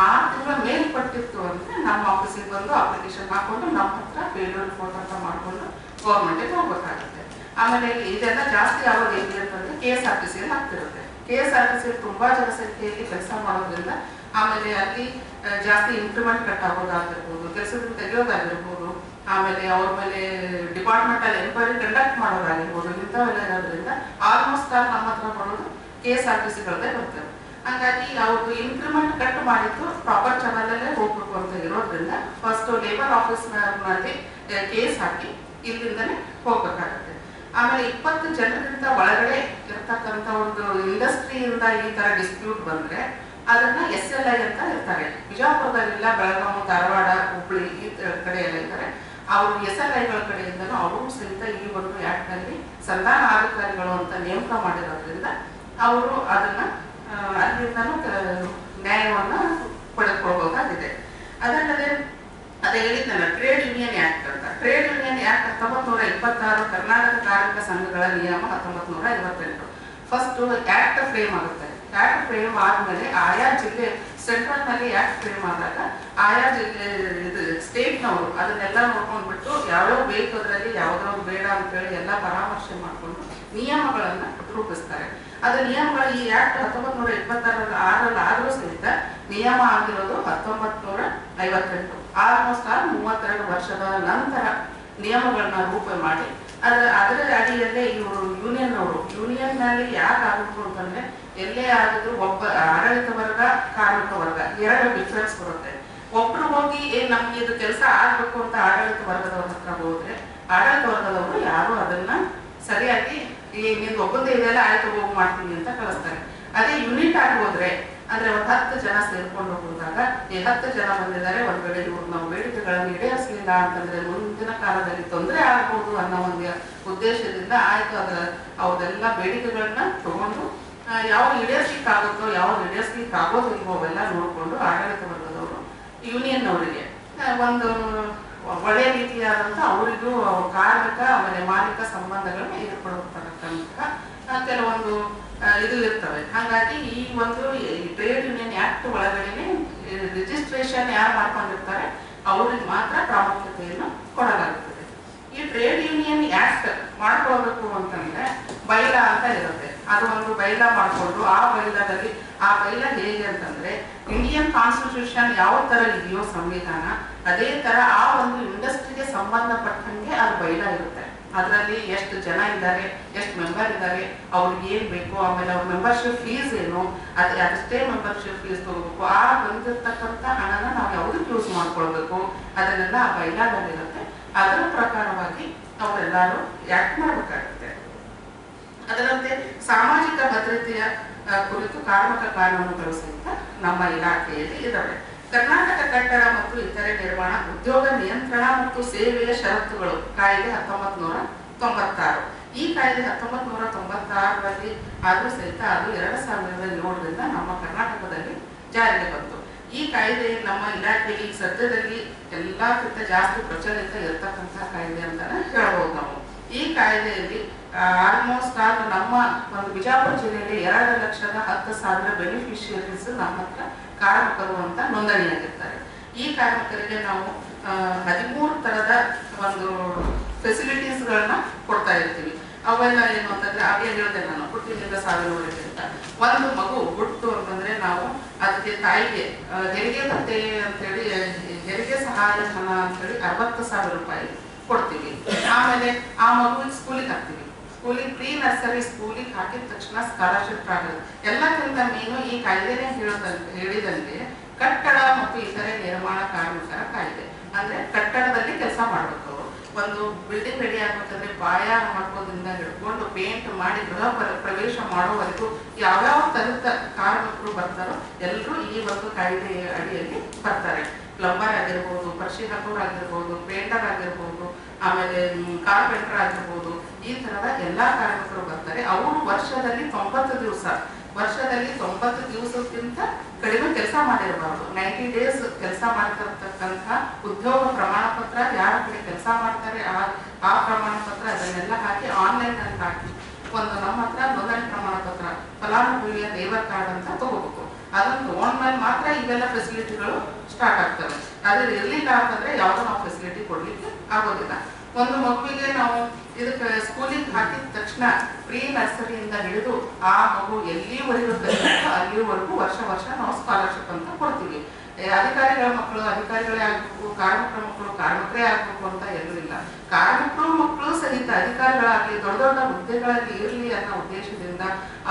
6 ತಿಂಗಳ ಮೇಲ್ಪಟ್ಟಿತ್ತು ಅಂದ್ರೆ ನಮ್ಮ ಆಫೀಸಿಗೆ ಬಂದು ಅಪ್ಲಿಕೇಶನ್ ಹಾಕೊಂಡು ನಮ್ಮ ಹತ್ರ ಫೇಲ್ಯೂರ್ ರಿಪೋರ್ಟ್ ಅಂತ ಮಾಡ್ಕೊಂಡು ಗೌರ್ಮೆಂಟಿಗೆ ಹೋಗ್ಬೇಕಾಗುತ್ತೆ. ಆಮೇಲೆ ಇದೆಲ್ಲ ಜಾಸ್ತಿ ಆಗೋದು ಹೇಗೆ ಅಂತಂದ್ರೆ KSRTC ಆಗ್ತಿರುತ್ತೆ. KSRTC ತುಂಬಾ ಜನಸಂಖ್ಯೆಯಲ್ಲಿ ಕೆಲಸ ಮಾಡೋದ್ರಿಂದ ಆಮೇಲೆ ಅಲ್ಲಿ ಜಾಸ್ತಿ ಇನ್ಕ್ರಿಮೆಂಟ್ ಕಟ್ ಆಗೋದಾಗಿರ್ಬೋದು, ಕೆಲಸದಿಂದ ತೆಗೆಯೋದಾಗಿರ್ಬೋದು, ಆಮೇಲೆ ಅವ್ರ ಮೇಲೆ ಡಿಪಾರ್ಟ್ಮೆಂಟ್ ಅಲ್ಲಿ ಎನ್ಕ್ವೈರಿ ಕಂಡಕ್ಟ್ ಮಾಡೋದಾಗಿರ್ಬೋದು, ಇಂಥವೆಲ್ಲ ಇರೋದ್ರಿಂದ ಆಲ್ಮೋಸ್ಟ್ ಆಲ್ ನಮ್ಮ ಹತ್ರ ಬರೋದು KSRTCಗಳದ್ದೇ ಬರ್ತವೆ. ಹಾಗಾಗಿ ಅವ್ರದ್ದು ಇನ್ಕ್ರಿಮೆಂಟ್ ಕಟ್ ಮಾಡಿದ್ದು ಪ್ರಾಪರ್ ಚಾನಲಲ್ಲೇ ಹೋಗ್ಬೇಕು ಅಂತ ಇರೋದ್ರಿಂದ ಫಸ್ಟ್ ಲೇಬರ್ ಆಫೀಸ್ನಲ್ಲಿ ಕೇಸ್ ಹಾಕಿ ಇಲ್ಲಿಂದನೇ ಹೋಗ್ಬೇಕಾಗತ್ತೆ. ಆಮೇಲೆ 20 ಜನರಿಂದ ಒಳಗಡೆ ಇರ್ತಕ್ಕಂಥ ಒಂದು ಇಂಡಸ್ಟ್ರಿಯಿಂದ ಈ ತರ ಡಿಸ್ಪ್ಯೂಟ್ ಬಂದ್ರೆ ಅದನ್ನ SLI ಅಂತ ಇರ್ತಾರೆ. ಬಿಜಾಪುರದಲ್ಲಿಲ್ಲ, ಬೆಳಗಾವಿ, ಧಾರವಾಡ, ಹುಬ್ಳಿ ಈ ಕಡೆ ಎಲ್ಲ ಇರ್ತಾರೆ. ಅವರು SLIಗಳ ಕಡೆಯಿಂದನೂ ಅವರು ಸಹಿತ ಈ ಒಂದು ಆಕ್ಟ್ ನಲ್ಲಿ ಸಂಧಾನಾಧಿಕಾರಿಗಳು ಅಂತ ನೇಮಕ ಮಾಡಿರೋದ್ರಿಂದ ಅವರು ಅದನ್ನ ಅಲ್ಲಿಂದನೂ ನ್ಯಾಯವನ್ನ ಪಡೆದುಕೊಳ್ಬಹುದಾಗಿದೆ. ಅದಲ್ಲದೆ ಅದೇ ಹೇಳಿದ್ನಲ್ಲ ಟ್ರೇಡ್ ಯೂನಿಯನ್ ಆಕ್ಟ್ ಅಂತ. ಟ್ರೇಡ್ ಯೂನಿಯನ್ ಆಕ್ಟ್ 1926 ಕರ್ನಾಟಕ ಕಾರ್ಮಿಕ ಸಂಘಗಳ ನಿಯಮ 1958 ಫಸ್ಟ್ ಆಕ್ಟ್ ಫ್ರೇಮ್ ಆಗುತ್ತೆ. ಆಕ್ಟ್ ಫ್ರೇಮ್ ಆದ್ಮೇಲೆ ಆಯಾ ಜಿಲ್ಲೆ ಸೆಂಟ್ರಲ್ ನಲ್ಲಿ ಆಕ್ಟ್ ಫ್ರೇಮ್ ಆದಾಗ ಆಯಾ ಜಿಲ್ಲೆ ಸ್ಟೇಟ್ನವರು ಅದನ್ನೆಲ್ಲ ನೋಡ್ಕೊಂಡ್ಬಿಟ್ಟು ಯಾವ್ಯಾವ ಬೇಕು ಅದರಲ್ಲಿ ಯಾವ್ದಾದ್ರು ಬೇಡ ಅಂತೇಳಿ ಎಲ್ಲ ಪರಾಮರ್ಶೆ ಮಾಡಿಕೊಂಡು ನಿಯಮಗಳನ್ನ ರೂಪಿಸ್ತಾರೆ. ಅದು ನಿಯಮಗಳು ಈ ಆಕ್ಟ್ 1926 ಆದ್ರೂ ಸಹಿತ ನಿಯಮ ಆಗಿರೋದು 1958. ಆಲ್ಮೋಸ್ಟ್ 32 ವರ್ಷದ ನಂತರ ನಿಯಮಗಳನ್ನ ರೂಪ ಮಾಡಿ ಅದರ ಅಡಿಯಲ್ಲೇ ಇವರು ಯೂನಿಯನ್ ನಲ್ಲಿ ಯಾಕೆ ಆಗಬೇಕು ಅಂತಂದ್ರೆ ಎಲ್ಲೇ ಆಗಿದ್ರು ಒಬ್ಬ ಆಡಳಿತ ವರ್ಗ ಕಾರ್ಮಿಕ ವರ್ಗ ಎರಡು ಡಿಫ್ರೆನ್ಸ್ ಬರುತ್ತೆ. ಒಬ್ರು ಹೋಗಿ ನಮ್ಗೆ ಇದು ಕೆಲಸ ಆಗ್ಬೇಕು ಅಂತ ಆಡಳಿತ ವರ್ಗದವ್ರ ಹತ್ರ ಹೋದ್ರೆ ಆಡಳಿತ ವರ್ಗದವರು ಯಾರು ಅದನ್ನ ಸರಿಯಾಗಿ ನಿಂದು ಒಬ್ಬಂದೇ ಇದೆಲ್ಲ ಆಯ್ತು ಹೋಗಿ ಮಾಡ್ತೀನಿ ಅಂತ ಕಳಿಸ್ತಾರೆ. ಅದೇ ಯೂನಿಟ್ ಆಗಿ ಹೋದ್ರೆ ಅಂದ್ರೆ ಒಂದು 10 ಜನ ಸೇರ್ಕೊಂಡು ಹೋದಾಗ ಈ 10 ಜನ ಬಂದಿದ್ದಾರೆ, ಒಂದ್ ವೇಳೆ ಇವ್ರು ನಾವು ಬೇಡಿಕೆಗಳನ್ನು ಈಡೇರಿಸಲಿಲ್ಲ ಅಂತಂದ್ರೆ ಮುಂದಿನ ಕಾಲದಲ್ಲಿ ತೊಂದರೆ ಆಗ್ಬೋದು ಅನ್ನೋ ಒಂದು ಉದ್ದೇಶದಿಂದ ಆಯ್ತು ಅವ್ರೆಲ್ಲ ಬೇಡಿಕೆಗಳನ್ನ ತಗೊಂಡು ಯಾವ ಈಡೇರಿಸ್ಲಿಕ್ಕಾಗುತ್ತೋ ಯಾವ ಈಡೇರಿಸ್ಲಿಕ್ಕಾಗೋದಿಲ್ವೋ ಅವೆಲ್ಲ ನೋಡಿಕೊಂಡು ಆಡಳಿತ ವರ್ಗದವರು ಯೂನಿಯನ್ ಅವರಿಗೆ ಒಂದು ಒಳ್ಳೆಯ ರೀತಿಯಾದಂಥ ಅವರಿಗೂ ಕಾರ್ಮಿಕ ಆಮೇಲೆ ಮಾಲೀಕ ಸಂಬಂಧಗಳನ್ನ ಏರ್ಪಡುತ್ತಕ್ಕಂಥ ಕೆಲವೊಂದು ಇದು ಇರ್ತವೆ. ಹಾಗಾಗಿ ಈ ಒಂದು ಟ್ರೇಡ್ ಯೂನಿಯನ್ ಆಕ್ಟ್ ಒಳಗಡೆ ರಿಜಿಸ್ಟ್ರೇಷನ್ ಯಾರು ಮಾಡ್ಕೊಂಡಿರ್ತಾರೆ ಅವ್ರಿಗೆ ಮಾತ್ರ ಪ್ರಾಮುಖ್ಯತೆಯನ್ನು ಕೊಡಲಾಗುತ್ತದೆ. ಈ ಟ್ರೇಡ್ ಯೂನಿಯನ್ ಆಕ್ಟ್ ಮಾಡ್ಕೊಳ್ಬೇಕು ಅಂತಂದ್ರೆ ಬೈಲಾ ಅಂತ ಇರುತ್ತೆ. ಅದು ಒಂದು ಬೈಲಾ ಮಾಡಿಕೊಂಡು ಆ ಬೈಲಾ ಹೇಗೆ ಅಂತಂದ್ರೆ ಇಂಡಿಯನ್ ಕಾನ್ಸ್ಟಿಟ್ಯೂಷನ್ ಯಾವ ತರ ಇದೆಯೋ ಸಂವಿಧಾನ ಅದೇ ತರ ಆ ಒಂದು ಇಂಡಸ್ಟ್ರಿಗೆ ಸಂಬಂಧಪಟ್ಟಂಗೆ ಅದು ಬೈಲಾ ಇರುತ್ತೆ. ಅದರಲ್ಲಿ ಎಷ್ಟು ಜನ ಇದ್ದಾರೆ, ಎಷ್ಟು ಮೆಂಬರ್ ಇದ್ದಾರೆ, ಅವ್ರಿಗೆ ಏನ್ ಬೇಕು, ಆಮೇಲೆ ಅವ್ರ ಮೆಂಬರ್ಶಿಪ್ ಫೀಸ್ ಏನು, ಅದಷ್ಟೇ ಮೆಂಬರ್ಶಿಪ್ ಫೀಸ್ ತಗೋಬೇಕು, ಆ ಬಂದಿರ್ತಕ್ಕಂಥ ಹಣನ ನಾವು ಯಾವುದಕ್ಕೆ ಯೂಸ್ ಮಾಡ್ಕೊಳ್ಬೇಕು ಅದನ್ನೆಲ್ಲ ಆ ಬೈಲಾದಲ್ಲಿರುತ್ತೆ. ಅದರ ಪ್ರಕಾರವಾಗಿ ಅವರೆಲ್ಲರೂ ಆಕ್ಟ್ ಮಾಡಬೇಕಾಗುತ್ತೆ. ಅದರಂತೆ ಸಾಮಾಜಿಕ ಭದ್ರತೆಯ ಕುರಿತು ಕಾರ್ಮಿಕ ಕಾನೂನುಗಳು ಸಹಿತ ನಮ್ಮ ಇಲಾಖೆಯಲ್ಲಿ ಇದ್ದಾವೆ. ಕರ್ನಾಟಕ ಕಟ್ಟಡ ಮತ್ತು ಇತರೆ ನಿರ್ಮಾಣ ಉದ್ಯೋಗ ನಿಯಂತ್ರಣ ಮತ್ತು ಸೇವೆಯ ಷರತ್ತುಗಳು ಕಾಯ್ದೆ 1996. ಈ ಕಾಯ್ದೆ 1996ರಲ್ಲಿ ಆದ್ರೂ ಸಹಿತ ಅದು 2007ರಿಂದ ನಮ್ಮ ಕರ್ನಾಟಕದಲ್ಲಿ ಜಾರಿಗೆ ಬಂತು. ಈ ಕಾಯ್ದೆ ನಮ್ಮ ಇಲಾಖೆಯಲ್ಲಿ ಸದ್ಯದಲ್ಲಿ ಎಲ್ಲಕ್ಕಿಂತ ಜಾಸ್ತಿ ಪ್ರಚಲಿತ ಇರತಕ್ಕಂಥ ಕಾಯ್ದೆ ಅಂತಾನೆ ಹೇಳ್ಬೋದು ನಾವು. ಈ ಕಾಯ್ದೆಯಲ್ಲಿ ಆಲ್ಮೋಸ್ಟ್ ಆಲ್ ನಮ್ಮ ಒಂದು ಬಿಜಾಪುರ ಜಿಲ್ಲೆಯಲ್ಲಿ 2,10,000 ಬೆನಿಫಿಷಿಯರೀಸ್ ನಮ್ಮ ಹತ್ರ ಕಾರ್ಮಿಕರು ಅಂತ ನೋಂದಣಿಯಾಗಿರ್ತಾರೆ. ಈ ಕಾರ್ಮಿಕರಿಗೆ ನಾವು 13 ತರದ ಒಂದು ಫೆಸಿಲಿಟೀಸ್ಗಳನ್ನ ಕೊಡ್ತಾ ಇರ್ತೀವಿ. ಅವೆಲ್ಲ ಏನು ಅಂತಂದ್ರೆ ಹಾಗೆ ಹೇಳಿದೆ ನಾನು, ಹುಟ್ಟಿನಿಂದ ಸಾವಿನವರೆಗೆ ಅಂತ. ಒಂದು ಮಗು ಹುಟ್ಟು ಅಂತಂದ್ರೆ ನಾವು ಅದಕ್ಕೆ ತಾಯಿಗೆ ಹೆರಿಗೆ ಭತ್ಯೆ ಅಂತೇಳಿ ಹೆರಿಗೆ ಸಹಾಯಧನ ಅಂತೇಳಿ 60,000 ರೂಪಾಯಿ ಕೊಡ್ತೀವಿ. ಆಮೇಲೆ ಆ ಮಗುವಿಗೆ ಸ್ಕೂಲಿಗೆ ಹಾಕ್ತೀವಿ. ಸ್ಕೂಲಿಗೆ ಪ್ರೀ ನರ್ಸರಿ ಸ್ಕೂಲಿಗೆ ಹಾಕಿದ ತಕ್ಷಣ ಸ್ಕಾಲರ್ಶಿಪ್ ಆಗೋದು. ಎಲ್ಲಕ್ಕಿಂತ ಮೇನು ಈ ಕಾಯ್ದೆನೇ ಹೇಳಿದಂಗೆ ಕಟ್ಟಡ ಮತ್ತು ಇತರೆ ನಿರ್ಮಾಣ ಕಾರ್ಮಿಕರ ಕಾಯ್ದೆ. ಅಂದ್ರೆ ಕಟ್ಟಡದಲ್ಲಿ ಕೆಲಸ ಮಾಡ್ಬೇಕು. ಒಂದು ಬಿಲ್ಡಿಂಗ್ ರೆಡಿ ಆಗ್ಬೇಕಂದ್ರೆ ಬಾಯ ಮಾಡ್ಕೋದ್ರಿಂದ ಹಿಡ್ಕೊಂಡು ಪೇಂಟ್ ಮಾಡಿ ಗೃಹ ಪ್ರವೇಶ ಮಾಡೋವರೆಗೂ ಯಾವ್ಯಾವ ತರದ ಕಾರ್ಮಿಕರು ಬರ್ತಾರೋ ಎಲ್ಲರೂ ಈ ಒಂದು ಕಾಯ್ದೆ ಅಡಿಯಲ್ಲಿ ಬರ್ತಾರೆ. ಪ್ಲಂಬರ್ ಆಗಿರ್ಬೋದು, ಪರಿಶಿ ಹಾಕೋರ್ ಆಗಿರ್ಬೋದು, ಪೇಂಟರ್ ಆಗಿರ್ಬೋದು, ಆಮೇಲೆ ಕಾರ್ಪೆಂಟರ್ ಆಗಿರ್ಬೋದು, ಈ ತರದ ಎಲ್ಲಾ ಕಾರ್ಮಿಕರು ಬರ್ತಾರೆ. ಅವರು ವರ್ಷದಲ್ಲಿ 90 ದಿವಸಕ್ಕಿಂತ ಕಡಿಮೆ ಕೆಲಸ ಮಾಡಿರಬಾರ್ದು. 90 ಡೇಸ್ ಕೆಲಸ ಮಾಡ್ತಿರ್ತಕ್ಕಂಥ ಉದ್ಯೋಗ ಪ್ರಮಾಣ ಪತ್ರ, ಯಾರ ಕಡೆ ಕೆಲಸ ಮಾಡ್ತಾರೆ ಆ ಪ್ರಮಾಣ ಪತ್ರ ಅದನ್ನೆಲ್ಲ ಹಾಕಿ ಆನ್ಲೈನ್ ನಲ್ಲಿ ಹಾಕಿ ಒಂದು ನಮ್ಮ ಹತ್ರ ನೋಂದಣಿ ಪ್ರಮಾಣ ಪತ್ರ ಫಲಾನುಭವಿಯ ಲೇಬರ್ ಕಾರ್ಡ್ ಅಂತ ತಗೋಬೇಕು. ಅದನ್ನು ತಗೊಂಡ್ಮೇಲೆ ಮಾತ್ರ ಇವೆಲ್ಲ ಫೆಸಿಲಿಟಿಗಳು ಸ್ಟಾರ್ಟ್ ಆಗ್ತವೆ. ಅದು ಇರ್ಲಿಲ್ಲ ಅಂತಂದ್ರೆ ಯಾವ್ದು ನಾವು ಫೆಸಿಲಿಟಿ ಕೊಡ್ಲಿಕ್ಕೆ ಆಗೋದಿಲ್ಲ. ಒಂದು ಮಗುವಿಗೆ ನಾವು ಇದಕ್ಕೆ ಸ್ಕೂಲಿಗೆ ಹಾಕಿದ ತಕ್ಷಣ ಪ್ರೀ ನರ್ಸರಿಯಿಂದ ಹಿಡಿದು ಆ ಮಗು ಎಲ್ಲಿವರೆಗೂ ಕಲಿಯುತ್ತೋ ಅಲ್ಲಿವರೆಗೂ ವರ್ಷ ನಾವು ಸ್ಕಾಲರ್ಶಿಪ್ ಅಂತ ಕೊಡ್ತೀವಿ. ಅಧಿಕಾರಿಗಳ ಮಕ್ಕಳು ಅಧಿಕಾರಿಗಳೇ ಆಗ್ಬೇಕು, ಕಾರ್ಮಿಕರ ಮಕ್ಕಳು ಕಾರ್ಮಿಕರೇ ಆಗ್ಬೇಕು ಅಂತ ಎಲ್ಲೂ ಇಲ್ಲ. ಕಾರ್ಮಿಕರು ಮಕ್ಕಳು ಸಹಿತ ಅಧಿಕಾರಿಗಳಾಗಲಿ ದೊಡ್ಡ ದೊಡ್ಡ ಹುದ್ದೆಗಳಲ್ಲಿ ಇರಲಿ ಅನ್ನೋ ಉದ್ದೇಶದಿಂದ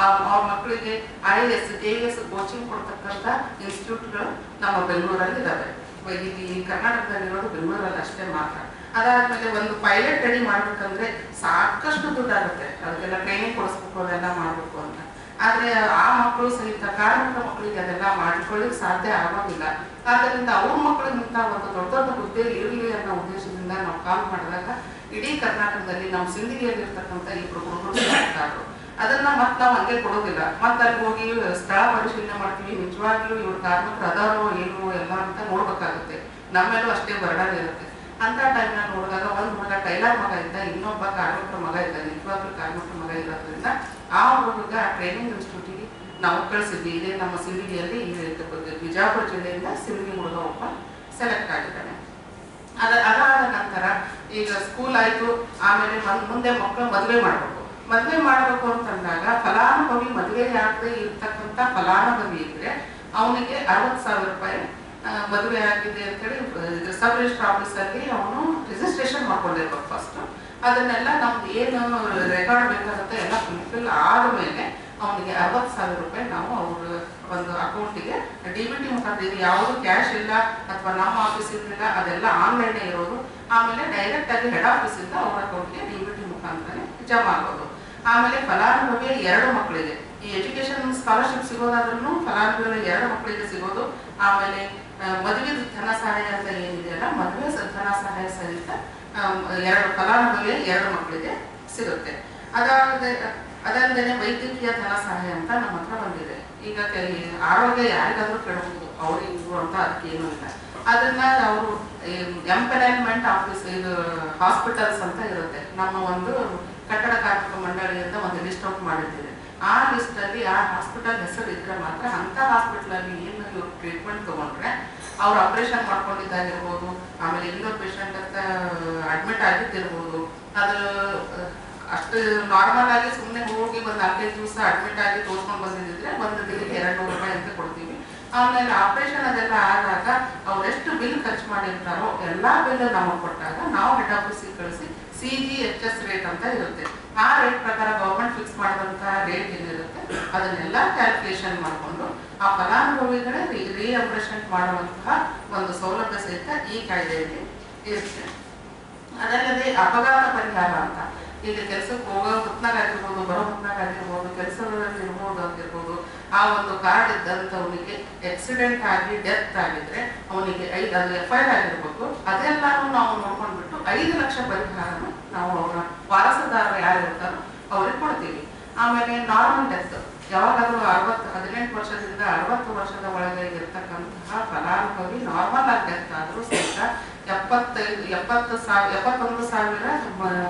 ಆ ಮಕ್ಕಳಿಗೆ IAS JAS ಕೋಚಿಂಗ್ ಕೊಡ್ತಕ್ಕಂಥ ಇನ್ಸ್ಟಿಟ್ಯೂಟ್ಗಳು ನಮ್ಮ ಬೆಂಗಳೂರಲ್ಲಿ ಇದಾವೆ. ಇಲ್ಲಿ ಕರ್ನಾಟಕದಲ್ಲಿರೋದು ಬೆಂಗಳೂರಲ್ಲಿ ಅಷ್ಟೇ ಮಾತ್ರ. ಅದಾದ್ಮೇಲೆ ಒಂದು ಪೈಲಟ್ ರೆಡಿ ಮಾಡ್ಬೇಕಂದ್ರೆ ಸಾಕಷ್ಟು ದುಡ್ಡಾಗುತ್ತೆ. ಅದಕ್ಕೆಲ್ಲ ಟ್ರೈನಿಂಗ್ ಕೊಡಿಸ್ಬೇಕು, ಅದೆಲ್ಲ ಮಾಡ್ಬೇಕು ಅಂತ. ಆದ್ರೆ ಆ ಮಕ್ಕಳು ಸಹಿತ ಕಾರ್ಮಿಕ ಮಕ್ಕಳಿಗೆ ಅದೆಲ್ಲ ಮಾಡ್ಕೊಳ್ಳಿಕ್ಕೆ ಸಾಧ್ಯ ಆಗೋದಿಲ್ಲ. ಆದ್ದರಿಂದ ಅವ್ರ ಮಕ್ಕಳಿಗಿಂತ ಒಂದು ದೊಡ್ಡ ದೊಡ್ಡ ಹುದ್ದೆಯಲ್ಲಿ ಇರಲಿ ಅನ್ನೋ ಉದ್ದೇಶದಿಂದ ನಾವು ಕಾಲ್ ಮಾಡಿದಾಗ ಇಡೀ ಕರ್ನಾಟಕದಲ್ಲಿ ನಾವು ಸಿಂದಗಿಯಲ್ಲಿ ಇರ್ತಕ್ಕಂಥ ಇಬ್ರು ಹುಡುಗರು ಅದನ್ನ ಮತ್ತೆ ನಾವು ಹಂಗೆ ಕೊಡೋದಿಲ್ಲ. ಮತ್ತೆ ಅಲ್ಲಿ ಹೋಗಿ ಸ್ಥಳ ಪರಿಶೀಲನೆ ಮಾಡ್ತೀವಿ. ನಿಜವಾಗ್ಲೂ ಇವ್ರು ಕಾರ್ಮಿಕರು ಅದಾರೋ ಏನು ಎಲ್ಲ ಅಂತ ನೋಡ್ಬೇಕಾಗುತ್ತೆ. ನಮ್ಮೇಲೂ ಅಷ್ಟೇ ಬರ್ಡನ್ ಇರುತ್ತೆ. ಅಂತ ಟೈಮ್ನ ನೋಡಿದಾಗ ಒಂದು ಹುಡುಗ ಟೈಲರ್ ಮಗ ಇದ್ದ, ಇನ್ನೊಬ್ಬ ಕಾರ್ಮಿಕರ ಮಗ ಇದ್ದ, ನಿಜವಾಗ್ಲೂ ಕಾರ್ಮಿಕರ ಮಗ ಇರೋದ್ರಿಂದ ಆ ಹುಡುಗ ಟ್ರೈನಿಂಗ್ ಇನ್ಸ್ಟಿಟ್ಯೂಟಿಗೆ ನಾವು ಕಳಿಸಿದ್ವಿ. ಇದೇ ನಮ್ಮ ಸಿಂದಗಿಯಲ್ಲಿ ಬಿಜಾಪುರ ಜಿಲ್ಲೆಯಿಂದ ಸಿಂದಗಿ ಹುಡುಗ ಒಬ್ಬ ಸೆಲೆಕ್ಟ್ ಆಗಿದ್ದಾನೆ. ಅದಾದ ನಂತರ ಈಗ ಸ್ಕೂಲ್ ಆಯ್ತು. ಆಮೇಲೆ ಮುಂದೆ ಮಕ್ಕಳು ಮದುವೆ ಮಾಡಬೇಕು ಅಂತಂದಾಗ ಫಲಾನುಭವಿ ಮದುವೆ ಆಗದೆ ಇರ್ತಕ್ಕಂಥ ಫಲಾನುಭವಿ ಇದ್ರೆ ಅವನಿಗೆ 60,000 ರೂಪಾಯಿ ಮದುವೆ ಆಗಿದೆ ಅಂತೇಳಿ ಸಬ್ ರಿಜಿಸ್ಟರ್ ಆಫೀಸಲ್ಲಿ ಅವನು ರಿಜಿಸ್ಟ್ರೇಷನ್ ಮಾಡ್ಕೊಂಡಿರ್ಬೇಕು ಫಸ್ಟ್. ಅದನ್ನೆಲ್ಲ ನಮ್ದು ಏನು ರೆಕಾರ್ಡ್ ಬೇಕಾಗುತ್ತೆ ಎಲ್ಲ ಫುಲ್ಫಿಲ್ ಆದಮೇಲೆ ಅವನಿಗೆ 60,000 ರೂಪಾಯಿ ನಾವು ಅವ್ರ ಒಂದು ಅಕೌಂಟಿಗೆ DBT ಮುಖಾಂತರ, ಇದು ಯಾವುದು ಕ್ಯಾಶ್ ಇಲ್ಲ ಅಥವಾ ನಮ್ಮ ಆಫೀಸಿಂದ ಅದೆಲ್ಲ ಆನ್ಲೈನೇ ಇರೋದು. ಆಮೇಲೆ ಡೈರೆಕ್ಟ್ ಆಗಿ ಹೆಡ್ ಆಫೀಸಿಂದ ಅವ್ರ ಅಕೌಂಟ್ಗೆ DBT ಮುಖಾಂತರ ಜಮಾ ಆಗೋದು. ಆಮೇಲೆ ಫಲಾನುಭವಿಯ 2 ಮಕ್ಕಳಿಗೆ ಈ ಎಜುಕೇಶನ್ ಸ್ಕಾಲರ್ಶಿಪ್ ಸಿಗೋದಾದ್ರೂ ಫಲಾನುಭವಿಗಳ 2 ಮಕ್ಕಳಿಗೆ ಸಿಗೋದು. ಆಮೇಲೆ ಮದುವೆ ಧನ ಸಹಾಯ ಅಂತ ಏನಿದೆಯಲ್ಲ, ಮದುವೆ ಧನ ಸಹಾಯ ಸಹಿತ 2 ಫಲಾನುಭವಿಯ 2 ಮಕ್ಕಳಿಗೆ ಸಿಗುತ್ತೆ. ಅದಲ್ಲದೆ ವೈದ್ಯಕೀಯ ಧನ ಸಹಾಯ ಅಂತ ನಮ್ಮ ಹತ್ರ ಬಂದಿದೆ. ಈಗ ಆರೋಗ್ಯ ಯಾರಿಗಾದ್ರೂ ಕೆಡಬಹುದು, ಅವ್ರಿಗೆ ಅಂತ ಅದಕ್ಕೆ ಏನೂ ಇಲ್ಲ. ಅದನ್ನ ಅವರು ಎಂಪೆನಲ್ಮೆಂಟ್ ಆಫೀಸ್, ಇದು ಹಾಸ್ಪಿಟಲ್ಸ್ ಅಂತ ಇರುತ್ತೆ. ನಮ್ಮ ಒಂದು ಕಟ್ಟಡ ಕಾರ್ಮಿಕ ಮಂಡಳಿಯಿಂದ ಒಂದು ಲಿಸ್ಟ್ ಔಟ್ ಮಾಡಿದ್ದೀವಿ. ಆ ಲಿಸ್ಟ್ ಅಲ್ಲಿ ಆ ಹಾಸ್ಪಿಟಲ್ ಹೆಸರು ಇದ್ರೆ ಮಾತ್ರ ಅಂತ ಹಾಸ್ಪಿಟಲ್ ಅಲ್ಲಿ ಏನು ಇವ್ರು ಟ್ರೀಟ್ಮೆಂಟ್ ತಗೊಂಡ್ರೆ, ಅವ್ರು ಆಪರೇಷನ್ ಮಾಡ್ಕೊಂಡಿದ್ದಾಗಿರ್ಬೋದು, ಆಮೇಲೆ ಇನ್ನೊಂದು ಪೇಷಂಟ್ ಅಂತ ಅಡ್ಮಿಟ್ ಆಗಿದ್ದಿರ್ಬೋದು, ಅದು ಅಷ್ಟು ನಾರ್ಮಲ್ ಆಗಿ ಸುಮ್ಮನೆ ಹೋಗಿ ಒಂದು 4-5 ದಿವಸ ಅಡ್ಮಿಟ್ ಆಗಿ ತೋರ್ಸ್ಕೊಂಡು ಬಂದಿದ್ರೆ ಒಂದು ದಿನಕ್ಕೆ 200 ರೂಪಾಯಿ ಅಂತ ಕೊಡ್ತೀವಿ. ಆಮೇಲೆ ಆಪರೇಷನ್ ಅದೆಲ್ಲ ಆದಾಗ ಅವರೆಷ್ಟು ಬಿಲ್ ಖರ್ಚು ಮಾಡಿರ್ತಾರೋ ಎಲ್ಲಾ ಬಿಲ್ ನಮಗೆ ಕೊಟ್ಟಾಗ ನಾವು ಹೆಡ್ ಆಫೀಸಿಗೆ ಕಳಿಸಿ CGHS ರೇಟ್ ಅಂತ ಇರುತ್ತೆ. ಆ ರೇಟ್ ಪ್ರಕಾರ ಗೌರ್ಮೆಂಟ್ ಫಿಕ್ಸ್ ಮಾಡಿದಂತಹ ರೇಟ್ ಏನಿರುತ್ತೆ ಅದನ್ನೆಲ್ಲ ಕ್ಯಾಲ್ಕುಲೇಷನ್ ಮಾಡಿಕೊಂಡು ಆ ಫಲಾನುಭವಿಗಳೇ ರೀಅಂಬರ್ಸ್ಮೆಂಟ್ ಮಾಡುವಂತಹ ಒಂದು ಸೌಲಭ್ಯ ಸಹಿತ ಈ ಕಾಯ್ದೆಯಲ್ಲಿ ಇರುತ್ತೆ. ಅದಲ್ಲದೆ ಅಪಘಾತ ಪರಿಹಾರ ಅಂತ, ಈಗ ಕೆಲಸಕ್ಕೆ ಹೋಗೋ ಹೊತ್ನಾಗ ಆಗಿರ್ಬೋದು, ಬರೋ ಹೊತ್ನಾಗ ಆಗಿರ್ಬೋದು, ಕೆಲಸಗಳಲ್ಲಿ ಇರ್ಬೋದು ಆಗಿರ್ಬೋದು, ಆ ಒಂದು ಕಾರ್ಡ್ ಇದ್ದಂಥವನಿಗೆ ಆಕ್ಸಿಡೆಂಟ್ ಆಗಿ ಡೆತ್ ಆಗಿದ್ರೆ ಅವನಿಗೆ ಅದು FIR ಆಗಿರ್ಬೇಕು. ಅದೆಲ್ಲಾನು ನಾವು ನೋಡ್ಕೊಂಡ್ಬಿಟ್ಟು 5 ಲಕ್ಷ ಪರಿಹಾರನ ನಾವು ಅವರ ವಾರಸುದಾರರು ಯಾರು ಇರ್ತಾರೋ ಅವ್ರಿಗೆ ಕೊಡ್ತೀವಿ. ಆಮೇಲೆ ನಾರ್ಮಲ್ ಡೆತ್, ಯಾವಾಗಾದ್ರೂ 18 ವರ್ಷದಿಂದ 60 ವರ್ಷದ ಒಳಗೆ ಇರ್ತಕ್ಕಂತಹ ಫಲಾನುಭವಿ ನಾರ್ಮಲ್ ಆಗಿ ಡೆತ್ ಆದರೂ ಸಹಿತ 71,000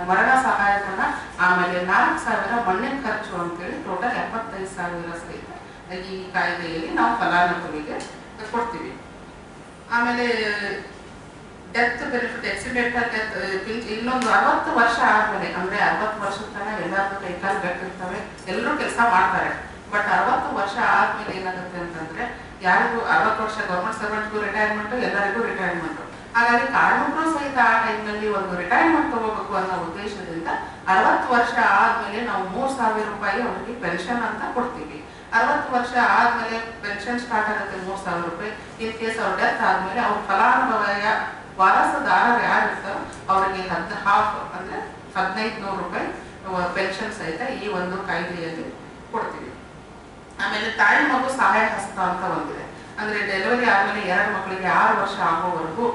ಮರಣ ಸಹಾಯಧನ, ಆಮೇಲೆ 4,000 ಮಣ್ಣಿನ ಖರ್ಚು ಅಂತೇಳಿ ಟೋಟಲ್ 75,000 ಸಹಿತ ಈ ಕಾಯ್ದೆಯಲ್ಲಿ ನಾವು ಫಲಾನುಭವಿಗೆ ಕೊಡ್ತೀವಿ. ಆಮೇಲೆ ಡೆತ್ ಬೆನಿಫಿಟ್, ಆಕ್ಸಿಡೆಂಟಲ್ ಡೆತ್, ಇನ್ನೊಂದು 60 ವರ್ಷ ಆದ್ಮೇಲೆ, ಅಂದ್ರೆ 60 ವರ್ಷದ ತನಕ ಎಲ್ಲಾದ್ರೂ ಕೈಕಾಲು ಗಟ್ಟಿರ್ತವೆ, ಎಲ್ಲರೂ ಕೆಲಸ ಮಾಡ್ತಾರೆ. ಬಟ್ 60 ವರ್ಷ ಆದ್ಮೇಲೆ ಏನಾಗುತ್ತೆ ಅಂತಂದ್ರೆ, ಯಾರಿಗೂ 60 ವರ್ಷ ಗೌರ್ಮೆಂಟ್ ಸರ್ವೆಂಟ್ಗೂ ರಿಟೈರ್ಮೆಂಟ್, ಎಲ್ಲರಿಗೂ ರಿಟೈರ್ಮೆಂಟ್. ಹಾಗಾಗಿ ಕಾರ್ಮಿಕರು ಸಹಿತ ಆ ಟೈಮ್ನಲ್ಲಿ ಒಂದು ರಿಟೈರ್ಮೆಂಟ್ ತಗೋಬೇಕು ಅನ್ನೋ ಉದ್ದೇಶದಿಂದ 60 ವರ್ಷ ಆದ್ಮೇಲೆ ನಾವು 3,000 ರೂಪಾಯಿ ಅವರಿಗೆ ಪೆನ್ಷನ್ ಅಂತ ಕೊಡ್ತೀವಿ. 60 ವರ್ಷ ಆದ್ಮೇಲೆ ಪೆನ್ಷನ್ ಸ್ಟಾರ್ಟ್ ಆಗುತ್ತೆ 3,000 ರೂಪಾಯಿ. ಇನ್ ಕೇಸ್ ಅವ್ರ ಡೆತ್ ಆದ್ಮೇಲೆ ಅವ್ರ ಫಲಾನುಭವಿಯ ವಾರಸುದಾರರು ಯಾರಿರ್ತಾರೋ ಅವರಿಗೆ ಹಾಫ್ ಅಂದ್ರೆ 1,500 ರೂಪಾಯಿ ಪೆನ್ಷನ್ ಸಹಿತ ಈ ಒಂದು ಕಾಯ್ದೆಯಲ್ಲಿ ಕೊಡ್ತೀವಿ. ಆಮೇಲೆ ತಾಯಿ ಮಗು ಸಹಾಯ ಹಸ್ತ ಅಂತ ಒಂದಿದೆ. ಅಂದ್ರೆ ಡೆಲಿವರಿ ಆದ್ಮೇಲೆ 2 ಮಕ್ಕಳಿಗೆ 6 ವರ್ಷ ಆಗೋವರೆಗೂ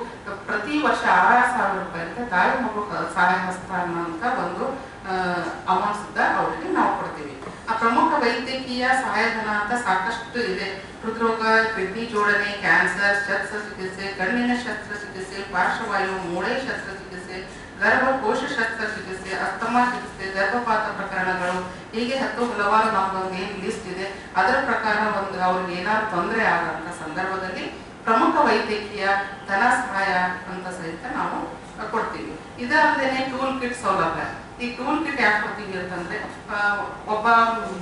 ಪ್ರತಿ ವರ್ಷ 6,000 ರೂಪಾಯಿ ಅಂತ ತಾಯಿ ಮಗು ಸಹಾಯ ಹಸ್ತ ಅನ್ನೋಂಥ ಒಂದು ಅಮೌಂಟ್ಸ್ ಅವರಿಗೆ ನಾವು ಕೊಡ್ತೀವಿ. ಆ ಪ್ರಮುಖ ವೈದ್ಯಕೀಯ ಸಹಾಯಧನ ಅಂತ ಸಾಕಷ್ಟು ಇದೆ. ಹೃದ್ರೋಗ, ಕಿಡ್ನಿ ಜೋಡಣೆ, ಕ್ಯಾನ್ಸರ್, ಶಸ್ತ್ರಚಿಕಿತ್ಸೆ, ಕಣ್ಣಿನ ಶಸ್ತ್ರಚಿಕಿತ್ಸೆ, ಪಾರ್ಶ್ವವಾಯು, ಮೂಳೆ ಶಸ್ತ್ರಚಿಕಿತ್ಸೆ, ಗರ್ಭಕೋಶ ಶಸ್ತ್ರಚಿಕಿತ್ಸೆ, ಅಸ್ತಮಾ ಚಿಕಿತ್ಸೆ, ಗರ್ಭಪಾತ ಪ್ರಕರಣಗಳು, ಹೀಗೆ ಹಲವಾರು ನಮ್ದೊಂದು ಏನು ಲಿಸ್ಟ್ ಇದೆ. ಅದರ ಪ್ರಕಾರ ಒಂದು ಅವ್ರಿಗೆ ಏನಾದ್ರು ತೊಂದರೆ ಆಗಂತ ಸಂದರ್ಭದಲ್ಲಿ ಪ್ರಮುಖ ವೈದ್ಯಕೀಯ ಧನ ಸಹಾಯ ಅಂತ ಸಹಿತ ನಾವು ಕೊಡ್ತೀವಿ. ಇದಲ್ಲದೆ ಟೂಲ್ ಕಿಟ್ ಸೌಲಭ್ಯ. ಈ ಟೂಲ್ ಕಿಟ್ ಯಾಕೆ ಕೊಡ್ತೀವಿ ಅಂತಂದ್ರೆ, ಒಬ್ಬ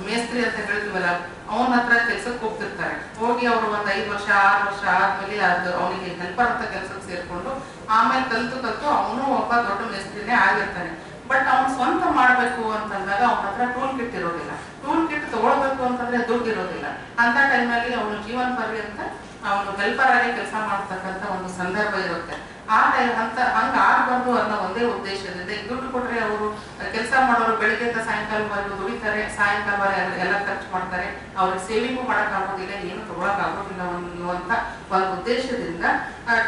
ಮೇಸ್ತ್ರಿ ಅಂತ ಹೇಳ್ತೀವಲ್ಲ, ಅವನ ಹತ್ರ ಕೆಲ್ಸಕ್ಕೆ ಹೋಗ್ತಿರ್ತಾರೆ. ಹೋಗಿ ಅವರು ಒಂದು 5 ವರ್ಷ 6 ವರ್ಷ ಆದ್ಮೇಲೆ ಅದು ಅವನಿಗೆ ಹೆಲ್ಪರ್ ಅಂತ ಕೆಲ್ಸಕ್ಕೆ ಸೇರ್ಕೊಂಡು ಆಮೇಲೆ ಕಲ್ತು ಅವನು ಒಬ್ಬ ದೊಡ್ಡ ಮೇಸ್ತ್ರಿನೇ ಆಗಿರ್ತಾನೆ. ಬಟ್ ಅವ್ನು ಸ್ವಂತ ಮಾಡ್ಬೇಕು ಅಂತಂದಾಗ ಅವನ ಹತ್ರ ಟೂಲ್ ಕಿಟ್ ಇರೋದಿಲ್ಲ. ಟೂಲ್ ಕಿಟ್ ತಗೊಳ್ಬೇಕು ಅಂತಂದ್ರೆ ದುಡ್ಡು ಇರೋದಿಲ್ಲ. ಅಂತ ಟೈಮಲ್ಲಿ ಅವನು ಜೀವನ ಪರ್ಯಂತ ಅವನು ಹೆಲ್ಪರ್ ಆಗಿ ಕೆಲಸ ಮಾಡ್ತಕ್ಕಂಥ ಒಂದು ಸಂದರ್ಭ ಇರುತ್ತೆ. ಆ ಟೈಮ್ ಹಂಗ ಆಗಬಾರ್ದು ಅನ್ನೋ ಒಂದೇ ಉದ್ದೇಶದಿಂದ ಈ ದುಡ್ಡು ಕೊಟ್ರೆ ಅವರು ಕೆಲಸ ಮಾಡೋರು ಬೆಳಿಗ್ಗೆಯಿಂದ ಸಾಯಂಕಾಲವರೆಗೂ ದುಡಿತಾರೆ, ಸಾಯಂಕಾಲವರೆಗೂ ಎಲ್ಲ ಖರ್ಚು ಮಾಡ್ತಾರೆ, ಅವ್ರಿಗೆ ಸೇವಿಂಗು ಮಾಡಕ್ ಆಗೋದಿಲ್ಲ, ಏನು ತಗೊಳಕ್ ಆಗೋದಿಲ್ಲ ಅನ್ನುವಂತ ಒಂದು ಉದ್ದೇಶದಿಂದ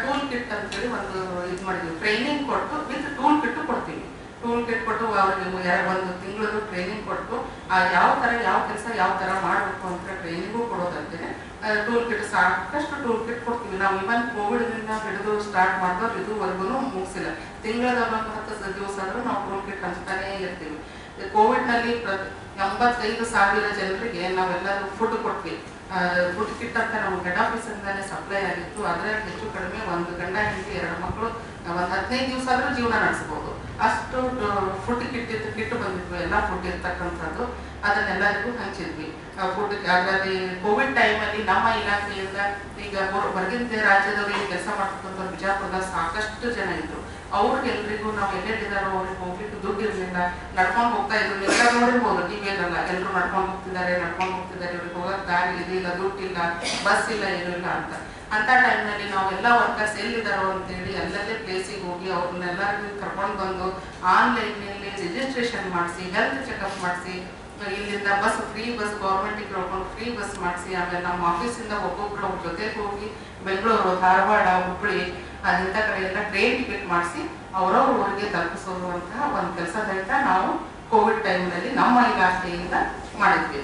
ಟೂಲ್ ಕಿಟ್ ಅಂತೇಳಿ ಒಂದು ಇದು ಮಾಡಿದ್ವಿ. ಟ್ರೈನಿಂಗ್ ಕೊಟ್ಟು ವಿತ್ ಟೂಲ್ ಕಿಟ್ ಕೊಡ್ತೀವಿ. ಟೂಲ್ ಕಿಟ್ ಕೊಟ್ಟು ಅವ್ರಿಗೆ 1 ತಿಂಗಳು ಟ್ರೈನಿಂಗ್ ಕೊಟ್ಟು ಯಾವ ಕೆಲಸ ಯಾವ ತರ ಮಾಡಬೇಕು ಅಂತ ಟ್ರೈನಿಂಗು ಕೊಡೋದಂತೆ ಟೂಲ್ ಕಿಟ್ ಸಾಕಷ್ಟು ಟೂಲ್ ಕಿಟ್ ಕೊಡ್ತೀವಿ. ನಾವು ಇವನ್ ಕೋವಿಡ್ನಿಂದ ಹಿಡಿದು ಸ್ಟಾರ್ಟ್ ಮಾಡಿದವ್ರು ಇದುವರೆಗೂ ಮುಗಿಸಿಲ್ಲ. ತಿಂಗಳದ 10 ದಿವಸ ಆದ್ರೂ ನಾವು ಟೂಲ್ ಕಿಟ್ ಹಂಚ್ತಾನೇ ಇರ್ತೀವಿ. ಕೋವಿಡ್ನಲ್ಲಿ 85,000 ಜನರಿಗೆ ನಾವೆಲ್ಲರೂ ಫುಡ್ ಕೊಟ್ವಿ. ಫುಡ್ ಕಿಟ್ ಅಂತ ನಮ್ಮ ಹೆಡ್ ಆಫೀಸ್ ಇಂದಾನೆ ಸಪ್ಲೈ ಆಗಿತ್ತು. ಅದರಲ್ಲಿ ಹೆಚ್ಚು ಕಡಿಮೆ 1 ಗಂಡ ಹೆಂಡತಿ 2 ಮಕ್ಕಳು ಒಂದು 15 ದಿವಸ ಆದ್ರೂ ಜೀವನ ನಡೆಸಬಹುದು. ಅಷ್ಟು ಫುಡ್ ಕಿಟ್ ಬಂದಿದ್ವು. ಎಲ್ಲ ಫುಡ್ ಇರ್ತಕ್ಕಂಥದ್ದು ಅದನ್ನೆಲ್ಲರಿಗೂ ಹಂಚಿದ್ವಿ. ಫುಡ್ ಅದರಲ್ಲಿ ಕೋವಿಡ್ ಟೈಮಲ್ಲಿ ನಮ್ಮ ಇಲಾಖೆಯಿಂದ ಈಗ ಹೊರಗಿನ ರಾಜ್ಯದವರಿಗೆ ಕೆಲಸ ಮಾಡ್ತಕ್ಕಂಥ ಬಿಜಾಪುರದ ಸಾಕಷ್ಟು ಜನ ಇದ್ರು. ಅವ್ರಿಗೆಲ್ರಿಗೂ ನಾವು ಎಲ್ಲೆಲ್ಲಿದ್ದಾರೋ ಅವ್ರಿಗೆ ಹೋಗ್ಲಿಕ್ಕೆ ದುಡ್ಡು ಇರಲಿಲ್ಲ, ನಡ್ಕೊಂಡು ಹೋಗ್ತಾ ಇದ್ರು. ಎಲ್ಲ ನೋಡಿರ್ಬೋದು ಟಿವಿಯಲ್ಲೆಲ್ಲ, ಎಲ್ಲರೂ ನಡ್ಕೊಂಡು ಹೋಗ್ತಿದ್ದಾರೆ ಇವ್ರಿಗೆ ಹೋಗಕ್ಕೆ ದಾರಿ ಇದಿಲ್ಲ, ದುಡ್ಡಿಲ್ಲ, ಬಸ್ ಇಲ್ಲ, ಏನೂ ಇಲ್ಲ ಅಂತ ಟೈಮ್ನಲ್ಲಿ ನಾವು ಎಲ್ಲ ವರ್ಕರ್ಸ್ ಎಲ್ಲಿದ್ದಾರೋ ಅಂತೇಳಿ ಎಲ್ಲದೇ ಪ್ಲೇಸಿಗೆ ಹೋಗಿ ಅವ್ರನ್ನೆಲ್ಲರಿಗೂ ಕರ್ಕೊಂಡು ಬಂದು ಆನ್ಲೈನ್ನಲ್ಲಿ ರಿಜಿಸ್ಟ್ರೇಷನ್ ಮಾಡಿಸಿ, ಹೆಲ್ತ್ ಚೆಕಪ್ ಮಾಡಿಸಿ, ಇಲ್ಲಿಂದ ಫ್ರೀ ಬಸ್ ಗೌರ್ಮೆಂಟಿಗೆ ಕೇಳ್ಕೊಂಡು ಫ್ರೀ ಬಸ್ ಮಾಡಿಸಿ, ಆಮೇಲೆ ನಮ್ಮ ಆಫೀಸಿಂದ ಒಬ್ಬೊಬ್ರು ಅವ್ರ ಜೊತೆಗೆ ಹೋಗಿ ಬೆಂಗಳೂರು, ಧಾರವಾಡ, ಹುಬ್ಬಳ್ಳಿ ಅದಂಥ ಕಡೆ ಎಲ್ಲ ಟ್ರೈನ್ ಟಿಕೆಟ್ ಮಾಡಿಸಿ ಅವರವ್ರ ಊರಿಗೆ ತಲುಪಿಸುವಂತಹ ಒಂದು ಕೆಲಸದಿಂದ ನಾವು ಕೋವಿಡ್ ಟೈಮ್ನಲ್ಲಿ ನಮ್ಮ ಇಲಾಖೆಯಿಂದ ಮಾಡಿದ್ವಿ.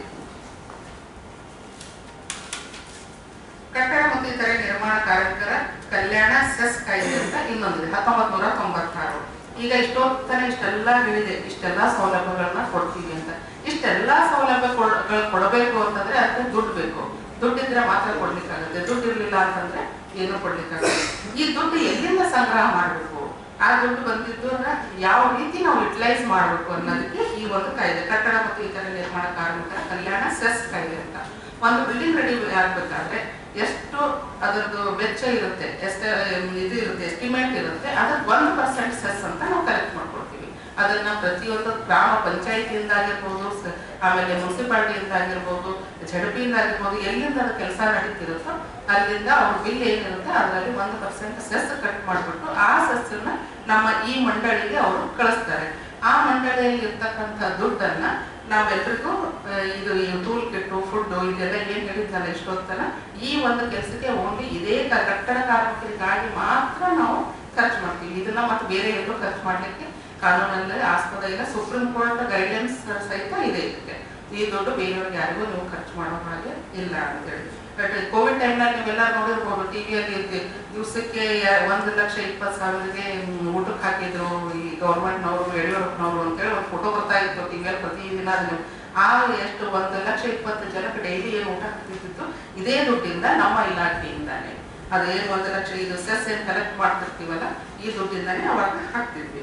ಕಟ್ಟಡ ಮತ್ತು ಇತರೆ ನಿರ್ಮಾಣ ಕಾರ್ಮಿಕರ ಕಲ್ಯಾಣ ಸೆಸ್ ಕಾಯ್ದೆ ಅಂತ ಇನ್ನೊಂದಿದೆ, 1996. ಈಗ ಇಷ್ಟೊತ್ತನ ಇಷ್ಟೆಲ್ಲ ಹೇಳಿದೆ, ಇಷ್ಟೆಲ್ಲ ಸೌಲಭ್ಯಗಳನ್ನ ಕೊಡ್ತೀವಿ ಅಂತ. ಇಷ್ಟೆಲ್ಲ ಸೌಲಭ್ಯಗಳು ಕೊಡಬೇಕು ಅಂತಂದ್ರೆ ಅದಕ್ಕೆ ದುಡ್ಡು ಬೇಕು. ದುಡ್ಡಿದ್ರೆ ಮಾತ್ರ ಕೊಡ್ಲಿಕ್ಕಾಗುತ್ತೆ, ದುಡ್ಡು ಇರ್ಲಿಲ್ಲ ಅಂತಂದ್ರೆ ಏನು ಕೊಡ್ಲಿಕ್ಕಾಗುತ್ತೆ. ಈ ದುಡ್ಡು ಎಲ್ಲಿಂದ ಸಂಗ್ರಹ ಮಾಡಬೇಕು, ಆ ದುಡ್ಡು ಬಂದಿದ್ದು ಯಾವ ರೀತಿ ನಾವು ಯುಟಿಲೈಸ್ ಮಾಡಬೇಕು ಅನ್ನೋದಕ್ಕೆ ಈ ಒಂದು ಕಾಯ್ದೆ, ಕಟ್ಟಡ ಮತ್ತು ಇತರ ನಿರ್ಮಾಣ ಕಾರ್ಮಿಕರ ಕಲ್ಯಾಣ ಸೆಸ್ ಕಾಯ್ದೆ ಅಂತ. ಒಂದು ಬಿಲ್ಡಿಂಗ್ ರೆಡಿ ಆಗ್ಬೇಕಾದ್ರೆ ಎಷ್ಟು ಅದರದ್ದು ವೆಚ್ಚ ಇರುತ್ತೆ, ಎಷ್ಟು ಇದು ಇರುತ್ತೆ, ಎಸ್ಟಿಮೇಟ್ ಇರುತ್ತೆ, ಅದಕ್ಕೆ 1% ಸೆಸ್ ಅಂತ ನಾವು ಕಲೆಕ್ಟ್ ಮಾಡ್ಕೊಡ್ತೀವಿ. ಅದನ್ನ ಪ್ರತಿಯೊಂದು ಗ್ರಾಮ ಪಂಚಾಯಿತಿಯಿಂದ ಆಗಿರ್ಬೋದು, ಆಮೇಲೆ ಮುನ್ಸಿಪಾಲಿಟಿಯಿಂದ ಆಗಿರ್ಬೋದು, ಜಡಪಿಯಿಂದ ಆಗಿರ್ಬೋದು, ಎಲ್ಲಿಂದ ಅದು ಕೆಲಸ ನಡೀತಿರುತ್ತೋ ಅಲ್ಲಿಂದ ಅವ್ರ ಬಿಲ್ ಏನಿರುತ್ತೆ ಅದರಲ್ಲಿ 1% ಸೆಸ್ ಕಟ್ ಮಾಡಿಬಿಟ್ಟು ಆ ಸೆಸ್ಸನ್ನ ನಮ್ಮ ಈ ಮಂಡಳಿಗೆ ಅವರು ಕಳಿಸ್ತಾರೆ. ಆ ಮಂಡಳಿಯಲ್ಲಿ ಇರ್ತಕ್ಕಂಥ ದುಡ್ಡನ್ನ ನಾವೆಲ್ರಿಗೂ ಇದು ಟೂಲ್ ಕಿಟ್ಟು, ಫುಡ್ ಇದೆಲ್ಲ ಏನ್ ಹೇಳಿದ್ನಲ್ಲ ಇಷ್ಟೊತ್ತಲ್ಲ, ಈ ಒಂದು ಕೆಲಸಕ್ಕೆ ಓನ್ಲಿ ಇದೇ ಕಟ್ಟಡ ಕಾರ್ಮಿಕರಿಗಾಗಿ ಮಾತ್ರ ನಾವು ಖರ್ಚು ಮಾಡ್ತೀವಿ. ಇದನ್ನ ಮತ್ತೆ ಬೇರೆ ಎಲ್ಲೂ ಖರ್ಚು ಮಾಡ್ಲಿಕ್ಕೆ ಕಾನೂನಲ್ಲಿ ಆಸ್ಪದ ಇಲ್ಲ. ಸುಪ್ರೀಂ ಕೋರ್ಟ್ ಗೈಡ್ಲೈನ್ಸ್ ಸಹಿತ ಇದೆ ಇದಕ್ಕೆ. ಈ ದುಡ್ಡು ಬೇರೆಯವ್ರಿಗೆ ಯಾರಿಗೂ ನೀವು ಖರ್ಚು ಮಾಡೋ ಹಾಗೆ ಇಲ್ಲ ಅಂತೇಳಿ. ಬಟ್ ಕೋವಿಡ್ ಟೈಮ್ನಲ್ಲಿ ನೀವೆಲ್ಲ ನೋಡಿರ್ಬೋದು, ಟಿವಿಯಲ್ಲಿ ದಿವಸಕ್ಕೆ 1,20,000ಗೆ ಊಟಕ್ಕೆ ಹಾಕಿದ್ರು ಈ ಗೌರ್ಮೆಂಟ್ನವರು, ಯಡಿಯೂರಪ್ಪನವರು ಅಂತೇಳಿ ಒಂದು ಫೋಟೋ ಬರ್ತಾ ಇತ್ತು ಟಿವಿಯಲ್ಲಿ ಪ್ರತಿದಿನ. ಆ ಎಷ್ಟು 1,20,000 ಜನಕ್ಕೆ ಡೈಲಿ ಏನು ಊಟ ಹಾಕ್ತಿತ್ತು ಇದೇ ದುಡ್ಡಿಂದ ನಮ್ಮ ಇಲಾಖೆಯಿಂದಾನೆ. ಅದೇನು 1,00,000 ಇದು ಸೆಸ್ ಏನು ಕಲೆಕ್ಟ್ ಮಾಡ್ತಿರ್ತೀವಲ್ಲ ಈ ದುಡ್ಡಿಂದಾನೆ ಅವಾಗ ಹಾಕ್ತಿದ್ವಿ.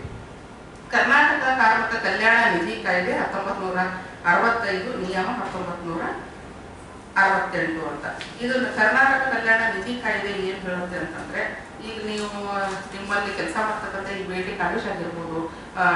ಕರ್ನಾಟಕ ಕಾರ್ಮಿಕ ಕಲ್ಯಾಣ ನಿಧಿ ಕಾಯ್ದೆ 1965, ನಿಯಮ 1968 ಅಂತ. ಇದು ಕರ್ನಾಟಕ ಕಲ್ಯಾಣ ನಿಧಿ ಕಾಯ್ದೆ ಏನ್ ಹೇಳುತ್ತೆ ಅಂತಂದ್ರೆ, ಈಗ ನೀವು ನಿಮ್ಮಲ್ಲಿ ಕೆಲಸ ಮಾಡ್ತಕ್ಕಂಥ ಈ ಬಿಲ್ಡಿಂಗ್ ಆಫೀಸ್ ಆಗಿರ್ಬೋದು,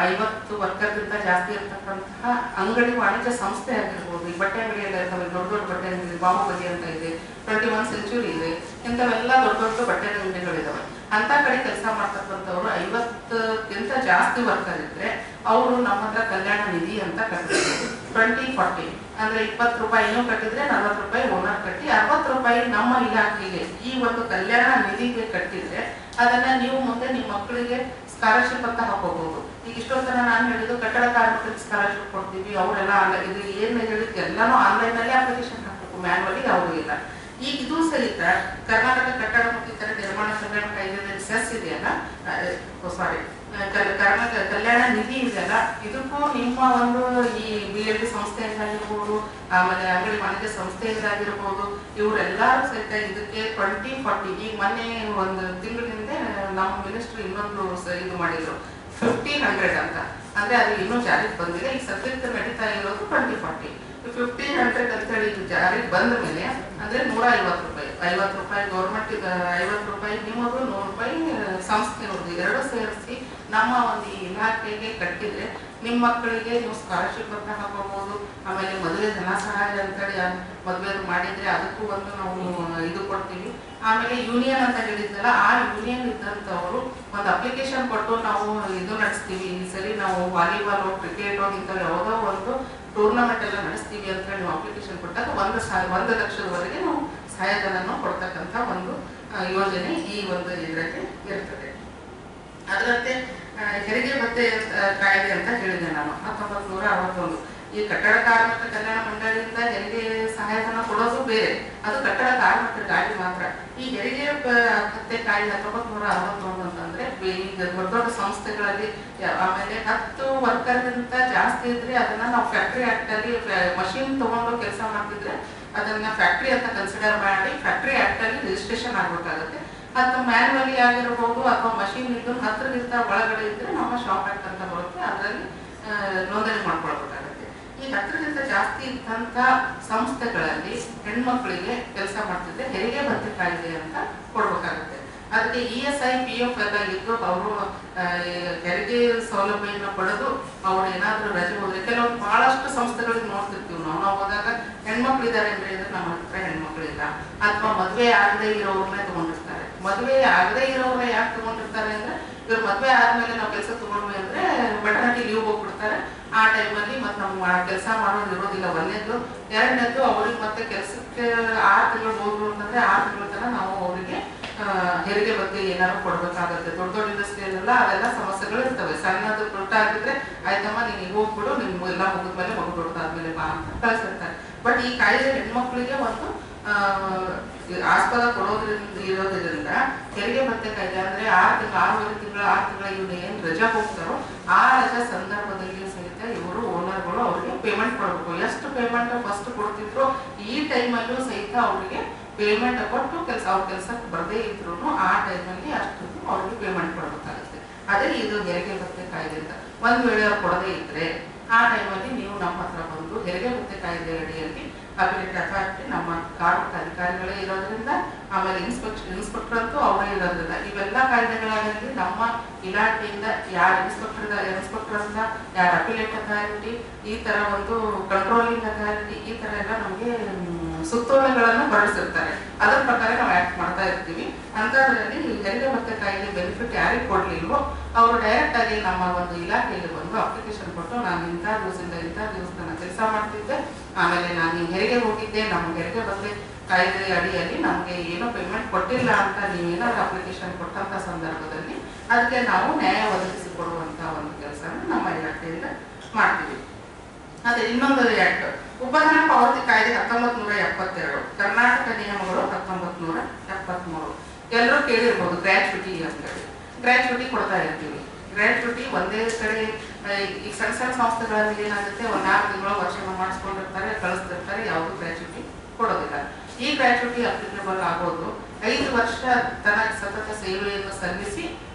50 ವರ್ಕರ್ಗಿಂತ ಜಾಸ್ತಿ ಇರ್ತಕ್ಕಂತಹ ಅಂಗಡಿ ವಾಣಿಜ್ಯ ಸಂಸ್ಥೆ ಆಗಿರ್ಬೋದು, ಈ ಬಟ್ಟೆ ಅಂಗಡಿಯೆಲ್ಲ ಇರ್ತವೆ, ದೊಡ್ಡ ದೊಡ್ಡ ಬಟ್ಟೆ ಅಂಗಡಿ, ಬಾಹುಬಲಿ ಅಂತ ಇದೆ, 21 ಸೆಂಚುರಿ ಇದೆ, ಇಂಥವೆಲ್ಲ ದೊಡ್ಡ ದೊಡ್ಡ ಬಟ್ಟೆ ಅಂಗಡಿಗಳಿದಾವೆ. ಅಂತ ಕಡೆ ಕೆಲಸ ಮಾಡ್ತಕ್ಕಂಥವ್ರು 50ಕ್ಕಿಂತ ಜಾಸ್ತಿ ವರ್ಕರ್ ಇದ್ರೆ ಅವರು ನಮ್ಮ ಹತ್ರ ಕಲ್ಯಾಣ ನಿಧಿ ಅಂತ ಕಟ್ಟಿದ್ರು. 20-40 ಅಂದ್ರೆ 20 ರೂಪಾಯಿನೂ ಕಟ್ಟಿದ್ರೆ 40 ರೂಪಾಯಿ ಓನರ್ ಕಟ್ಟಿ, 60 ರೂಪಾಯಿ ನಮ್ಮ ಇಲಾಖೆಗೆ ಈ ಒಂದು ಕಲ್ಯಾಣ ನಿಧಿಗೆ ಕಟ್ಟಿದ್ರೆ ಅದನ್ನ ನೀವು ಮುಂದೆ ನಿಮ್ಮ ಮಕ್ಕಳಿಗೆ ಸ್ಕಾಲರ್ಶಿಪ್ ಅಂತ ಹಾಕೋಬಹುದು. ಈಗ ಇಷ್ಟೊತ್ತನ ನಾನು ಹೇಳಿದ್ದು ಕಟ್ಟಡ ಕಾರ್ಮಿಕರಿಗೆ ಸ್ಕಾಲರ್ಶಿಪ್ ಕೊಡ್ತೀವಿ, ಅವರೆಲ್ಲ ಇದು ಏನ್ ಹೇಳಿದ್ದು ಎಲ್ಲಾನು ಆನ್ಲೈನ್ ನಲ್ಲಿ ಅಪ್ಲಿಕೇಶನ್ ಹಾಕಬೇಕು, ಮ್ಯಾನ್ಯುವಲಿ ಯಾವುದೂ ಇಲ್ಲ. ಈಗ ಇದು ಸಹಿತ ಕರ್ನಾಟಕ ಕಟ್ಟಡ ಮತ್ತು ಇತರ ನಿರ್ಮಾಣ ಕಲ್ಯಾಣ ಕಾಯ್ದೆಯಲ್ಲಿ ಸೆಸ್ ಇದೆಯಲ್ಲ, ಸಾರಿ ಕರ್ನಾಟಕ ಕಲ್ಯಾಣ ನಿಧಿ ಇದೆಯಲ್ಲ, ಇದಕ್ಕೂ ನಿಮ್ಮ ಒಂದು ಈ BLD ಸಂಸ್ಥೆಯಿಂದಾಗಿರ್ಬೋದು, ಆಮೇಲೆ ಅಂಗಡಿ ವಾಣಿಜ್ಯ ಸಂಸ್ಥೆಯಿಂದಾಗಿರ್ಬೋದು, ಇವರೆಲ್ಲರೂ ಸಹಿತ ಇದಕ್ಕೆ 20-40 ಈಗ ಮೊನ್ನೆ ಒಂದು ತಿಂಗಳ ಹಿಂದೆ ನಮ್ಮ ಮಿನಿಸ್ಟರ್ ಇನ್ನೊಂದು ಇದು ಮಾಡಿದ್ರು 1500 ಅಂತ. ಅಂದ್ರೆ ಅದು ಇನ್ನೂ ಜಾರಿಗೆ ಬಂದಿದೆ. ಈಗ ಸದ್ಯಕ್ಕೆ ನಡೀತಾ ಇರೋದು 20-40. 1500 ಅಂತ ಹೇಳಿ ಜಾರಿಗೆ ಬಂದ ಮೇಲೆ ಅಂದ್ರೆ 150 ರೂಪಾಯಿ, 50 ರೂಪಾಯಿ ಗೌರ್ಮೆಂಟ್, 50 ರೂಪಾಯಿ ನಿಮ್ಮದು, 100 ರೂಪಾಯಿ ಸಂಸ್ಥೆಯವ್ರದ್ದು, ಎರಡು ಸೇರಿಸಿ ನಮ್ಮ ಒಂದು ಇಲಾಖೆಗೆ ಕಟ್ಟಿದ್ರೆ ನಿಮ್ಮ ಮಕ್ಕಳಿಗೆ ನೀವು ಸ್ಕಾಲರ್ಶಿಪ್ ಅಂತ ಹಾಕೋಬಹುದು. ಆಮೇಲೆ ಮದುವೆ ಧನ ಸಹಾಯ ಅಂತೇಳಿ ಮದುವೆ ಮಾಡಿದ್ರೆ ಅದಕ್ಕೂ ಒಂದು ನಾವು ಇದು ಕೊಡ್ತೀವಿ. ಆಮೇಲೆ ಯೂನಿಯನ್ ಅಂತ ಹೇಳಿದ್ನಲ್ಲ, ಆ ಯೂನಿಯನ್ ಇದ್ದಂಥವರು ಒಂದು ಅಪ್ಲಿಕೇಶನ್ ಕೊಟ್ಟು ನಾವು ಇದು ನಡೆಸ್ತೀವಿ, ಈ ಸರಿ ನಾವು ವಾಲಿಬಾಲ್, ಕ್ರಿಕೆಟ್ ಇಂಥವು ಯಾವುದೋ ಒಂದು ಟೂರ್ನಮೆಂಟ್ ಎಲ್ಲ ನಡೆಸ್ತೀವಿ ಅಂತ ಹೇಳಿ ನಾವು ಅಪ್ಲಿಕೇಶನ್ ಕೊಟ್ಟಾಗ 1 ಲಕ್ಷದವರೆಗೆ ನಾವು ಸಹಾಯಧನವನ್ನು ಕೊಡ್ತಕ್ಕಂಥ ಒಂದು ಯೋಜನೆ ಈ ಒಂದು ಇದರಲ್ಲಿ ಇರ್ತದೆ. ಅದರಂತೆ ಹೆರಿಗೆ ಭತ್ಯೆ ಕಾಯ್ದೆ ಅಂತ ಹೇಳಿದೆ ನಾನು 1961. ಈ ಕಟ್ಟಡ ಕಾರ್ಮಿಕ ಕಲ್ಯಾಣ ಮಂಡಳಿಯಿಂದ ಹೆರಿಗೆ ಸಹಾಯಧನ ಕೊಡೋದು ಬೇರೆ, ಅದು ಕಟ್ಟಡ ಕಾರ್ಮಿಕರಿಗಾಗಿ ಮಾತ್ರ. ಈ ಹೆರಿಗೆ ಭತ್ಯೆ ಕಾಯ್ದೆ 1961 ಅಂತಂದ್ರೆ ಈಗ ದೊಡ್ಡ ದೊಡ್ಡ ಸಂಸ್ಥೆಗಳಲ್ಲಿ ಆಮೇಲೆ 10 ವರ್ಕರ್ಗಿಂತ ಜಾಸ್ತಿ ಇದ್ರೆ ಅದನ್ನ ನಾವು ಫ್ಯಾಕ್ಟ್ರಿ ಆಕ್ಟ್ ಅಲ್ಲಿ ಮಷಿನ್ ತಗೊಂಡು ಕೆಲಸ ಮಾಡ್ತಿದ್ರೆ ಅದನ್ನ ಫ್ಯಾಕ್ಟ್ರಿ ಅಂತ ಕನ್ಸಿಡರ್ ಮಾಡಿ ಫ್ಯಾಕ್ಟ್ರಿ ಆಕ್ಟ್ ಅಲ್ಲಿ ರಿಜಿಸ್ಟ್ರೇಷನ್ ಆಗ್ಬೇಕಾಗುತ್ತೆ. ಅದು ಮ್ಯಾನ್ಯುವಲಿ ಆಗಿರ್ಬೋದು ಅಥವಾ ಮಷಿನ್ ಇದ್ದು 10ಗಿಂತ ಒಳಗಡೆ ಇದ್ರೆ ನಮ್ಮ ಶಾಪ್ ಆಕ್ಟ್ ಅಂತ ಬರುತ್ತೆ, ಅದರಲ್ಲಿ ನೋಂದಣಿ ಮಾಡ್ಕೊಳ್ಬೇಕಾಗುತ್ತೆ. ಈ 10ಗಿಂತ ಜಾಸ್ತಿ ಇದ್ದಂಥ ಸಂಸ್ಥೆಗಳಲ್ಲಿ ಹೆಣ್ಮಕ್ಳಿಗೆ ಕೆಲಸ ಮಾಡ್ತಿದ್ರೆ ಹೆರಿಗೆ ಭತ್ಯೆ ಕಾಯ್ದೆ ಅಂತ ಕೊಡ್ಬೇಕಾಗುತ್ತೆ. ಅದಕ್ಕೆ ESI PF ಎಲ್ಲ ಇದ್ದು ಅವರು ಹೆರಿಗೆ ಸೌಲಭ್ಯವನ್ನು ಪಡೆದು ಅವ್ರು ಏನಾದರೂ ರಜೆ ಹೋದ್ರೆ ಕೆಲವೊಂದು ಬಹಳಷ್ಟು ಸಂಸ್ಥೆಗಳಿಗೆ ನೋಡ್ತಿರ್ತೀವಿ ನಾವು ಹೋದಾಗ ಹೆಣ್ಮಕ್ಳಿದ್ದಾರೆ ಅಂದ್ರೆ ನಮ್ಮ ಹತ್ರ ಹೆಣ್ಮಕ್ಳಿಲ್ಲ, ಅಥವಾ ಮದುವೆ ಆಗದೆ ಇರೋರ್ನೇ ತಗೊಂಡಿರ್ತಾರೆ. ಮದುವೆ ಆಗದೆ ಇರೋರ್ನ ಯಾಕೆ ತಗೊಂಡಿರ್ತಾರೆ ಅಂದ್ರೆ ಇವ್ರು ಮದುವೆ ಆದ್ಮೇಲೆ ನಾವು ಕೆಲಸ ತಗೊಂಡ್ವಿ ಅಂದ್ರೆ ಮೆಟರ್ನಿಟಿ ಲೀವ್ ಹೋಗ್ಬಿಡ್ತಾರೆ. ಆ ಟೈಮಲ್ಲಿ ಮತ್ತೆ ನಾವು ಕೆಲಸ ಮಾಡೋದು ಇರೋದಿಲ್ಲ. ಒಂದನೇದು. ಎರಡನೇದು ಅವ್ರಿಗೆ ಮತ್ತೆ ಕೆಲಸಕ್ಕೆ 6 ತಿಂಗಳು ಹೋದ್ರು ಅಂತಂದ್ರೆ 6 ತಿಂಗಳ ತನಕ ನಾವು ಅವರಿಗೆ ಹೆರಿಗೆ ಬಗ್ಗೆ ಏನಾದ್ರು ಕೊಡ್ಬೇಕಾಗತ್ತೆ. ದೊಡ್ಡ ದೊಡ್ಡ ಇಂಡಸ್ಟ್ರಿಯಲ್ಲೆಲ್ಲ ಅದೆಲ್ಲ ಸಮಸ್ಯೆಗಳು ಇರ್ತವೆ. ಸಣ್ಣದು ದೊಡ್ಡ ಆಗಿದ್ರೆ ಆಯ್ತಮ್ಮ ನೀನು ಹೋಗ್ಬಿಡು, ನಿಮ್ಗೆ ಎಲ್ಲ ಮುಗಿದ್ಮೇಲೆ ಮಗು ದೊಡ್ಡದಾದ್ಮೇಲೆ ಬಾ ಅಂತ ಕಳ್ಸಿರ್ತಾರೆ. ಬಟ್ ಈ ಕಾಯ್ದೆ ಹೆಣ್ಮಕ್ಳಿಗೆ ಒಂದು ಆಸ್ಪದ ಕೊಡೋದ್ರಿಂದ ಇರೋದ್ರಿಂದ ಹೆರಿಗೆ ಭತ್ಯೆ ಕಾಯ್ದೆ ಅಂದ್ರೆ 6 ತಿಂಗಳ ಇವ್ರು ಏನ್ ರಜಾ ಹೋಗ್ತಾರೋ ಆ ರಜಾ ಸಂದರ್ಭದಲ್ಲಿ ಸಹಿತ ಇವರು ಓನರ್ಗಳು ಅವ್ರಿಗೆ ಪೇಮೆಂಟ್ ಕೊಡಬೇಕು. ಎಷ್ಟು ಪೇಮೆಂಟ್ ಫಸ್ಟ್ ಕೊಡ್ತಿದ್ರು ಈ ಟೈಮಲ್ಲೂ ಸಹಿತ ಅವ್ರಿಗೆ ಪೇಮೆಂಟ್ ಕೊಟ್ಟು ಅವ್ರ ಕೆಲಸಕ್ಕೆ ಬರದೇ ಇದ್ರು ಆ ಟೈಮಲ್ಲಿ ಅಷ್ಟು ಅವ್ರಿಗೆ ಪೇಮೆಂಟ್ ಕೊಡಬೇಕಾಗುತ್ತೆ. ಅದೇ ಇದು ಹೆರಿಗೆ ಭತ್ಯೆ ಕಾಯ್ದೆ ಅಂತ. ಒಂದ್ ವೇಳೆ ಅವ್ರು ಕೊಡದೇ ಇದ್ರೆ ಆ ಟೈಮಲ್ಲಿ ನೀವು ನಮ್ಮ ಹತ್ರ ಬಂದು ಹೆರಿಗೆ ಭತ್ಯೆ ಕಾಯ್ದೆ ಅಡಿಯಲ್ಲಿ ಅಬಿಲಿಟಿ ಅಥಾರಿಟಿ ನಮ್ಮ ಕಾರ್ಮಿಕ ಅಧಿಕಾರಿಗಳೇ ಇರೋದ್ರಿಂದ, ಆಮೇಲೆ ಇನ್ಸ್ಪೆಕ್ಟರ್ ಅಂತೂ ಅವರೇ ಇರೋದ್ರಿಂದ ಇವೆಲ್ಲ ಕಾಯ್ದೆಗಳಲ್ಲಿ ನಮ್ಮ ಇಲಾಖೆಯಿಂದ ಯಾರು ಇನ್ಸ್ಪೆಕ್ಟರ್ ಅಂತ ಯಾರು ಅಪಿಲೇಟ್ ಅಥಾರಿಟಿ, ಈ ತರ ಒಂದು ಕಂಟ್ರೋಲಿಂಗ್ ಅಥಾರಿಟಿ, ಈ ತರ ಎಲ್ಲ ನಮಗೆ ಸುತ್ತೋಲೆಗಳನ್ನು ಹೊರಡಿಸಿರ್ತಾರೆ. ಅದರ ಪ್ರಕಾರ ನಾವು ಆಕ್ಟ್ ಮಾಡ್ತಾ ಇರ್ತೀವಿ. ಅಂತದ್ರಲ್ಲಿ ಹೆರಿಗೆ ಭತ್ಯೆ ಕಾಯ್ದೆ ಬೆನಿಫಿಟ್ ಯಾರಿಗೆ ಕೊಡ್ಲಿಲ್ವೋ ಅವರು ಡೈರೆಕ್ಟ್ ಆಗಿ ನಮ್ಮ ಒಂದು ಇಲಾಖೆಯಲ್ಲಿ ಬಂದು ಅಪ್ಲಿಕೇಶನ್ ಕೊಟ್ಟು ನಾನು ಇಂಥ ದಿವಸದಿಂದ ಇಂಥ ದಿವಸದ ಕೆಲಸ ಮಾಡ್ತಿದ್ದೆ, ಆಮೇಲೆ ನಾನು ಹೆರಿಗೆ ಹೋಗಿದ್ದೆ, ನಮ್ಮ ಹೆರಿಗೆ ಭತ್ಯೆ ಕಾಯ್ದೆ ಅಡಿಯಲ್ಲಿ ನಮಗೆ ಏನೋ ಪೇಮೆಂಟ್ ಕೊಟ್ಟಿಲ್ಲ ಅಂತ ನೀವೇನಾದ್ರು ಅಪ್ಲಿಕೇಶನ್ ಕೊಟ್ಟಂತ ಸಂದರ್ಭದಲ್ಲಿ ಅದಕ್ಕೆ ನಾವು ನ್ಯಾಯ ಒದಗಿಸಿಕೊಡುವಂತ ಒಂದು ಕೆಲಸ ನಮ್ಮ ಇಲಾಖೆಯಿಂದ ಮಾಡ್ತೀವಿ. ಅದೇ ಇನ್ನೊಂದು ಆಕ್ಟ್ ಉಪದಾನ ಪಾವತಿ ಕಾಯ್ದೆ 1972, ಕರ್ನಾಟಕ ನಿಯಮಗಳು 1973. ಎಲ್ಲರೂ ಕೇಳಿರ್ಬೋದು ಗ್ರ್ಯಾಚುಯಿಟಿ ಅಂತೇಳಿ. ಗ್ರ್ಯಾಚುಯಿಟಿ ಕೊಡ್ತಾ ಇರ್ತೀವಿ. ಗ್ರ್ಯಾಚುಯಿಟಿ ಒಂದೇ ಕಡೆ ಈ ಸಣ್ಣ ಸಣ್ಣ ಸಂಸ್ಥೆಗಳಲ್ಲಿ ಏನಾಗುತ್ತೆ, 4 ತಿಂಗಳು ವರ್ಷನ ಮಾಡಿಸ್ಕೊಂಡಿರ್ತಾರೆ, ಕಳಿಸ್ತಿರ್ತಾರೆ, ಯಾವುದು ಗ್ರ್ಯಾಚುಯಿಟಿ ಕೊಡೋದಿಲ್ಲ. ಈ ಗ್ರ್ಯಾಚುಯಿಟಿ ಅಪ್ಲಿಕೇಬಲ್ ಆಗೋದು 5 ವರ್ಷ ತನ್ನ ಸತತ ಸೇವೆಯನ್ನು ಸಲ್ಲಿಸಿ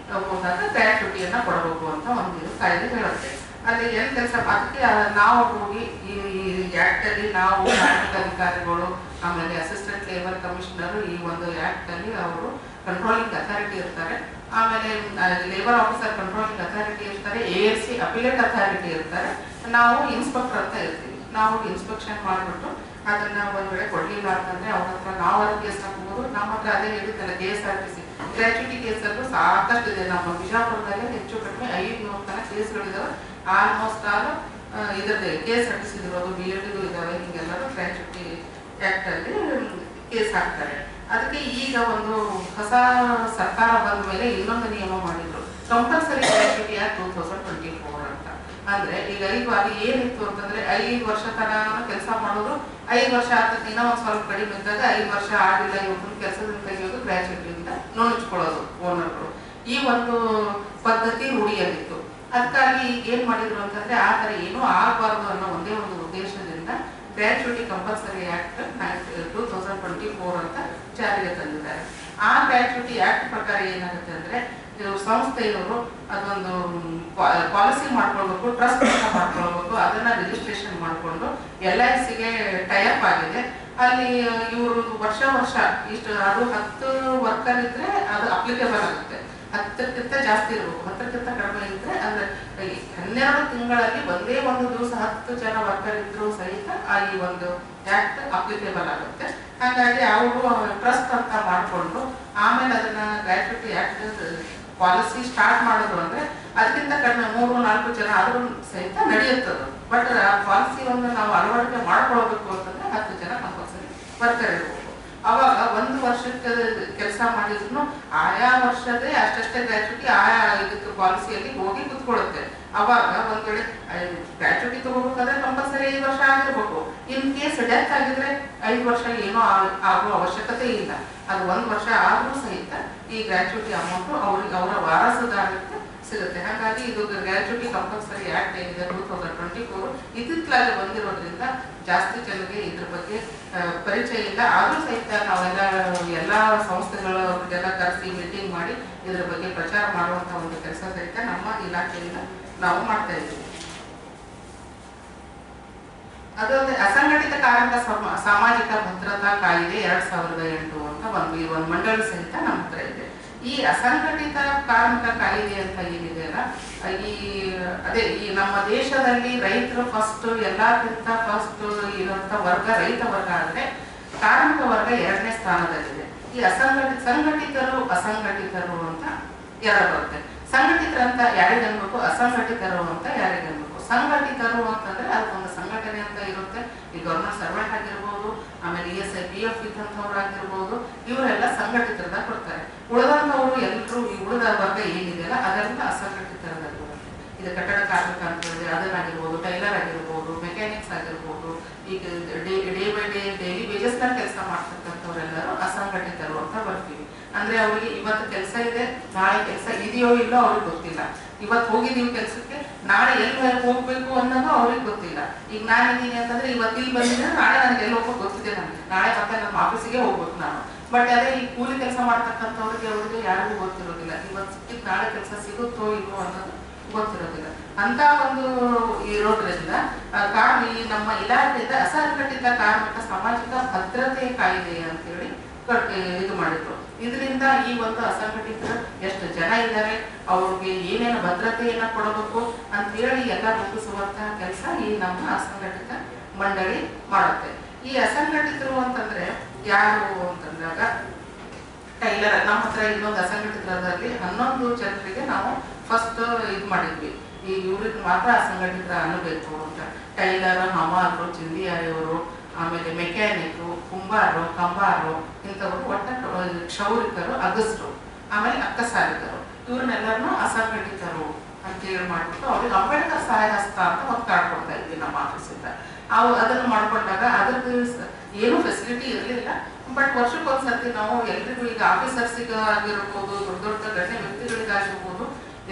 ಹೋದಾಗ ಗ್ರ್ಯಾಚುಯಿಟಿಯನ್ನ ಕೊಡಬೇಕು ಅಂತ ಒಂದು ಕಾಯ್ದೆ ಹೇಳುತ್ತೆ. ಅಲ್ಲಿ ಏನ್ ಕೆಲಸ ಅದಕ್ಕೆ ನಾವು ಹೋಗಿ ಈ ಆಕ್ಟ್ ಅಲ್ಲಿ ನಾವು ಕಾರ್ಮಿಕ ಅಧಿಕಾರಿಗಳು, ಆಮೇಲೆ ಅಸಿಸ್ಟೆಂಟ್ ಲೇಬರ್ ಕಮಿಷನರ್, ಈ ಒಂದು ಆಕ್ಟ್ ಅಲ್ಲಿ ಅವರು ಕಂಟ್ರೋಲಿಂಗ್ ಅಥಾರಿಟಿ ಇರ್ತಾರೆ, ಆಮೇಲೆ ಲೇಬರ್ ಆಫೀಸರ್ ಕಂಟ್ರೋಲಿಂಗ್ ಅಥಾರಿಟಿ ಇರ್ತಾರೆ, ASC ಅಪಿಲೇಟ್ ಅಥಾರಿಟಿ ಇರ್ತಾರೆ, ನಾವು ಇನ್ಸ್ಪೆಕ್ಟರ್ ಅಂತ ಇರ್ತೀವಿ. ನಾವು ಇನ್ಸ್ಪೆಕ್ಷನ್ ಮಾಡಿಬಿಟ್ಟು ಅದನ್ನ ಒಂದ್ ವೇಳೆ ಕೊಡ್ಲಿಲ್ಲ ಅಂತಂದ್ರೆ ಅವ್ರ ಹತ್ರ ನಾವು ಅದಕ್ಕೆ ಕೇಸ್ ಹಾಕ್ಬೋದು. ನಮ್ಮ ಹತ್ರ ಅದೇ ಹೇಳಿದ್ದಲ್ಲ, KSRTC ಗ್ರ್ಯಾಚುಯಿಟಿ ಕೇಸಲ್ಲೂ ಸಾಕಷ್ಟು ಇದೆ. ನಮ್ಮ ಬಿಜಾಪುರದಲ್ಲಿ ಹೆಚ್ಚು ಕಡಿಮೆ 500 ತನಕ ಕೇಸ್ಗಳಿದಾವೆ. ಆಲ್ಮೋಸ್ಟ್ ಆಲ್ ಇದರದೇ KSRTC ಇರೋದು, BLD ಇದಾವೆ. ಹಿಂಗೆಲ್ಲರೂ ಗ್ರ್ಯಾಚುಯಿಟಿ ಆಕ್ಟ್ ಅಲ್ಲಿ ಕೇಸ್ ಹಾಕ್ತಾರೆ. ಅದಕ್ಕೆ ಈಗ ಒಂದು ಹೊಸ ಸರ್ಕಾರ ಬಂದ ಮೇಲೆ ಇನ್ನೊಂದು ನಿಯಮ ಮಾಡಿದ್ರು, ಕಂಪಲ್ಸರಿ ಗ್ರ್ಯಾಚುಯಿಟಿ ಆಕ್ಟ್ 2024 ಅಂತ. ಅಂದ್ರೆ ಈಗ 5 ಅದು ಏನಿತ್ತು ಅಂತಂದ್ರೆ 5 ವರ್ಷ ತನಕ ಕೆಲಸ ಮಾಡೋದು, 5 ವರ್ಷ ಆದ ಇನ್ನೂ ಒಂದ್ ಸ್ವಲ್ಪ ಕಡಿಮೆ ಇದ್ದಾಗ 5 ವರ್ಷ ಆಗಿಲ್ಲ ಇವತ್ತು ಕೆಲಸದಿಂದ ತೆಗೆಯೋದು, ಗ್ರ್ಯಾಚುಯಿಟಿಯಿಂದ ನೋಡಿಸ್ಕೊಳ್ಳೋದು ಓನರ್ಗಳು. ಈ ಒಂದು ಪದ್ಧತಿ ರೂಢಿಯಲ್ಲಿತ್ತು. ಅದಕ್ಕಾಗಿ ಈಗ ಏನ್ ಮಾಡಿದ್ರು ಅಂತಂದ್ರೆ ಆ ತರ ಏನೂ ಆಗಬಾರ್ದು ಅನ್ನೋ ಒಂದೇ ಒಂದು ಉದ್ದೇಶದಿಂದ ಗ್ರ್ಯಾಚುಯಿಟಿ ಕಂಪಲ್ಸರಿ ಆಕ್ಟ್ 2024 ಅಂತ ಜಾರಿಗೆ ತಂದಿದ್ದಾರೆ. ಆ ಗ್ರ್ಯಾಚುಯಿಟಿ ಆಕ್ಟ್ ಪ್ರಕಾರ ಏನಾಗುತ್ತೆ ಅಂದ್ರೆ ಸಂಸ್ಥೆಯವರು ಅದೊಂದು ಪಾಲಿಸಿ ಮಾಡ್ಕೊಳ್ಬೇಕು, ಟ್ರಸ್ಟ್ ಅಂತ ಮಾಡ್ಕೊಳ್ಬೇಕು, ಅದನ್ನ ರಿಜಿಸ್ಟ್ರೇಷನ್ ಮಾಡಿಕೊಂಡು LICಗೆ ಟೈಅಪ್ ಆಗಿದೆ. ಅಲ್ಲಿ ಇವರು ವರ್ಷ ಇಷ್ಟು ಅದು 10 ವರ್ಕರ್ ಇದ್ರೆ ಅದು ಅಪ್ಲಿಕೇಬಲ್ ಆಗುತ್ತೆ. 10ಕ್ಕಿಂತ ಜಾಸ್ತಿ ಇರಬೇಕು, 10ಕ್ಕಿಂತ ಕಡಿಮೆ ಇದ್ರೆ ಅಂದ್ರೆ 12 ತಿಂಗಳಲ್ಲಿ ಒಂದೇ ಒಂದು ದಿವಸ 10 ಜನ ವರ್ಕರ್ ಇದ್ರು ಸಹಿತ ಈ ಒಂದು ಆಕ್ಟ್ ಅಪ್ಲಿಕೇಬಲ್ ಆಗುತ್ತೆ. ಹಾಗಾಗಿ ಅವರು ಟ್ರಸ್ಟ್ ಅಂತ ಮಾಡಿಕೊಂಡು ಆಮೇಲೆ ಅದನ್ನ ಗ್ರ್ಯಾಚುಯಿಟಿ ಆಕ್ಟ್ ಪಾಲಿಸಿ ಸ್ಟಾರ್ಟ್ ಮಾಡಿದ್ರು ಅಂದ್ರೆ ಅದಕ್ಕಿಂತ ಕಡಿಮೆ 3-4 ಜನ ಆದ್ರೂ ಸಹಿತ ನಡೆಯುತ್ತದೆ. ಬಟ್ ಆ ಪಾಲಿಸಿಯನ್ನು ನಾವು ಅಳವಡಿಕೆ ಮಾಡ್ಕೊಳ್ಬೇಕು ಅಂತಂದ್ರೆ 10 ಜನ ಕಂಪಲ್ಸರಿ ವರ್ಕರ್ ಇರಬೇಕು. ಅವಾಗ 1 ವರ್ಷಕ್ಕೆ ಕೆಲಸ ಮಾಡಿದ್ರು ಆಯಾ ವರ್ಷದೇ ಅಷ್ಟೇ ಗ್ರ್ಯಾಚುಯಿಟಿ ಆಯಾ ಇದಕ್ಕೆ ಪಾಲಿಸಿಯಲ್ಲಿ ಹೋಗಿ ಕುತ್ಕೊಳ್ಳುತ್ತೆ. ಅವಾಗ ಒಂದ್ ವೇಳೆ ಗ್ರ್ಯಾಚುಯಿಟಿ ತಗೋಬೇಕಾದ್ರೆ ಕಂಪಲ್ಸರಿ 5 ವರ್ಷ ಆಗಿರ್ಬೇಕು. ಇನ್ ಕೇಸ್ ಡೆತ್ ಆಗಿದ್ರೆ 5 ವರ್ಷ ಏನೋ ಆಗುವ ಅವಶ್ಯಕತೆ ಇಲ್ಲ. ಅದು 1 ವರ್ಷ ಆದ್ರೂ ಸಹಿತ ಈ ಗ್ರ್ಯಾಚುಯಿಟಿ ಅಮೌಂಟ್ ಅವ್ರಿಗೆ ಅವರ ವಾರಸುದಾರರಿಗೆ ಸಿಗುತ್ತೆ. ಹಾಗಾಗಿ ಇದು ಗ್ರ್ಯಾಚುಯಿಟಿ ಕಂಪಲ್ಸರಿ ಆಕ್ಟ್ ಏನಿದೆ 2024 ಇತ್ತಿತ್ತಲಾಗಿ ಬಂದಿರೋದ್ರಿಂದ ಜಾಸ್ತಿ ಜನರಿಗೆ ಇದ್ರ ಬಗ್ಗೆ ಪರಿಚಯ ಇಲ್ಲ. ಆದ್ರೂ ಸಹಿತ ನಾವೆಲ್ಲ ಎಲ್ಲಾ ಸಂಸ್ಥೆಗಳಿಗೆಲ್ಲ ಕರೆಸಿ ಮೀಟಿಂಗ್ ಮಾಡಿ ಇದ್ರ ಬಗ್ಗೆ ಪ್ರಚಾರ ಮಾಡುವಂತ ಒಂದು ಕೆಲಸ ಸಹಿತ ನಮ್ಮ ಇಲಾಖೆಯಿಂದ ನಾವು ಮಾಡ್ತಾ ಇದ್ದೀವಿ. ಅದೊಂದು ಅಸಂಘಟಿತ ಕಾರ್ಮಿಕ ಸಾಮಾಜಿಕ ಭದ್ರತಾ ಕಾಯ್ದೆ 2008 ಅಂತ ಒಂದು ಮಂಡಳಿ ಸಹಿತ ನಮ್ಮ ಹತ್ರ ಇದೆ. ಈ ಅಸಂಘಟಿತ ಕಾರ್ಮಿಕ ಕಾಯ್ದೆ ಅಂತ ಏನಿದೆಯಲ್ಲ, ಈ ಈ ನಮ್ಮ ದೇಶದಲ್ಲಿ ರೈತರು ಫಸ್ಟ್, ಎಲ್ಲಕ್ಕಿಂತ ಫಸ್ಟ್ ಇರುವಂತ ವರ್ಗ ರೈತ ವರ್ಗ ಆದ್ರೆ ಕಾರ್ಮಿಕ ವರ್ಗ 2ನೇ ಸ್ಥಾನದಲ್ಲಿದೆ. ಈ ಸಂಘಟಿತರು ಅಸಂಘಟಿತರು ಅಂತ ಎರಡು ಬರುತ್ತೆ. ಸಂಘಟಿತರಂತ ಯಾರಿಗೆ ಅನ್ಬೇಕು, ಅಸಂಘಟಿತರು ಅಂತ ಯಾರಿಗೆ ಅನ್ಬೇಕು. ಸಂಘಟಿತರು ಅಂತಂದ್ರೆ ಅದಕ್ಕೊಂದು ಸಂಘಟನೆ ಅಂತ ಇರುತ್ತೆ. ಈ ಗವರ್ಮೆಂಟ್ ಸರ್ವೆಂಟ್ ಆಗಿರ್ಬೋದು, ಆಮೇಲೆ ESI PF ಇದ್ದಂಥವ್ರು ಆಗಿರ್ಬೋದು, ಇವರೆಲ್ಲ ಸಂಘಟಿತರದಾಗ ಕೊಡ್ತಾರೆ. ಉಳಿದಂಥವ್ರು ಎಲ್ಲರೂ ಈ ಉಳಿದ ವರ್ಗ ಏನಿದೆಯಲ್ಲ ಅದೆಲ್ಲ ಅಸಂಘಟಿತರದಲ್ಲಿ ಬರುತ್ತೆ. ಇದು ಕಟ್ಟಡ ಕಾರ್ಮಿಕ ಅಂತಂದ್ರೆ ಅದನ್ನಾಗಿರ್ಬೋದು, ಟೈಲರ್ ಆಗಿರ್ಬೋದು, ಮೆಕ್ಯಾನಿಕ್ಸ್ ಆಗಿರ್ಬೋದು, ಈಗ day by day daily wages ನಲ್ಲಿ ಕೆಲಸ ಮಾಡ್ತಕ್ಕಂಥವ್ರೆಲ್ಲರೂ ಅಸಂಘಟಿತರು ಅಂತ ಬರ್ತೀವಿ. ಅಂದ್ರೆ ಅವರಿಗೆ ಇವತ್ತು ಕೆಲಸ ಇದೆ, ನಾಳೆ ಕೆಲಸ ಇದೆಯೋ ಇಲ್ಲೋ ಅವ್ರಿಗೆ ಗೊತ್ತಿಲ್ಲ. ಇವತ್ತು ಹೋಗಿದ್ದೀವಿ ಕೆಲಸಕ್ಕೆ, ನಾಳೆ ಎಲ್ಲಿ ಹೋಗ್ಬೇಕು ಅನ್ನೋದು ಅವ್ರಿಗೆ ಗೊತ್ತಿಲ್ಲ. ಈಗ ನಾನಿದ್ದೀನಿ ಅಂತಂದ್ರೆ ಇವತ್ತು ಇಲ್ಲಿ ಬಂದಿದ್ರೆ ನಾಳೆ ನನಗೆ ಎಲ್ಲಿ ಹೋಗ್ಬೇಕು ಗೊತ್ತಿದೆ, ನನಗೆ ನಾಳೆ ಮತ್ತೆ ನಮ್ಮ ಆಫೀಸಿಗೆ ಹೋಗ್ಬೇಕು ನಾನು. ಬಟ್ ಅದೇ ಈ ಕೂಲಿ ಕೆಲಸ ಮಾಡ್ತಕ್ಕಂಥವ್ರಿಗೆ ಅವ್ರಿಗೆ ಯಾರಿಗೂ ಗೊತ್ತಿರೋದಿಲ್ಲ, ಇವತ್ತು ಸಿಕ್ಕಿದ್ ನಾಳೆ ಕೆಲಸ ಸಿಗುತ್ತೋ ಇಲ್ವೋ ಅನ್ನೋದು ಗೊತ್ತಿರೋದಿಲ್ಲ. ಅಂತ ಒಂದು ಇರೋದ್ರಿಂದ ಈ ನಮ್ಮ ಇಲಾಖೆಯಿಂದ ಅಸಂಘಟಿತ ಕಾರ್ಮಿಕ ಸಾಮಾಜಿಕ ಭದ್ರತೆ ಕಾಯ್ದೆ ಅಂತೇಳಿ ಇದು ಮಾಡಿದ್ರು. ಇದರಿಂದ ಈ ಒಂದು ಅಸಂಘಟಿತರು ಎಷ್ಟು ಜನ ಇದ್ದಾರೆ, ಅವ್ರಿಗೆ ಏನೇನು ಭದ್ರತೆಯನ್ನ ಕೊಡಬೇಕು ಅಂತ ಹೇಳಿ ಎಲ್ಲ ರೂಪಿಸುವಂತಹ ಕೆಲಸ ಈ ನಮ್ಮ ಅಸಂಘಟಿತ ಮಂಡಳಿ ಮಾಡುತ್ತೆ. ಈ ಅಸಂಘಟಿತರು ಅಂತಂದ್ರೆ ಯಾರು ಅಂತಂದಾಗ, ಟೈಲರ್ ನಮ್ಮ ಹತ್ರ ಇನ್ನೊಂದು ಅಸಂಘಟಿತರಲ್ಲಿ 11 ಜನರಿಗೆ ನಾವು ಫಸ್ಟ್ ಇದು ಮಾಡಿದ್ವಿ. ಈ ಇವ್ರಿಗೆ ಮಾತ್ರ ಅಸಂಘಟಿತರ ಅನ್ನಬೇಕು ಅಂತ. ಟೈಲರ್, ಹಮಾರು, ಚಿಂದಿಯಾಯವರು, ಆಮೇಲೆ ಮೆಕ್ಯಾನಿಕ್ರು, ಕುಂಬಾರು, ಕಂಬಾರು, ಇಂಥವ್ರು ಒಟ್ಟ ಕ್ಷೌರಿಕರು, ಅಗಸ್ರು, ಆಮೇಲೆ ಅಕ್ಕಸಾಲಿಕರು, ಇವ್ರನ್ನೆಲ್ಲರನ್ನು ಅಸಂಘಟಿತರು ಅಂತ ಹೇಳಿ ಮಾಡ್ಬಿಟ್ಟು ಅವ್ರಿಗೆ ಅಂಬೇಡ್ಕರ್ ಸಹಾಯ ಹಸ್ತ ಅಂತ ಒಂದು ಕಾರ್ಡ್ ಕೊಡ್ತಾ ಇದ್ವಿ ನಮ್ಮ ಆಫೀಸಿಂದ. ಅದನ್ನು ಮಾಡ್ಕೊಂಡಾಗ ಅದ್ರದ್ದು ಏನೂ ಫೆಸಿಲಿಟಿ ಇರಲಿಲ್ಲ. ಬಟ್ ವರ್ಷಕ್ಕೊಂದ್ಸರ್ತಿ ನಾವು ಎಲ್ರಿಗೂ ಈಗ ಆಫೀಸರ್ಸಿಗೆ ಆಗಿರ್ಬೋದು, ದೊಡ್ಡ ದೊಡ್ಡ ಗಣ್ಯ ವ್ಯಕ್ತಿಗಳಿಗಾಗಿರ್ಬೋದು,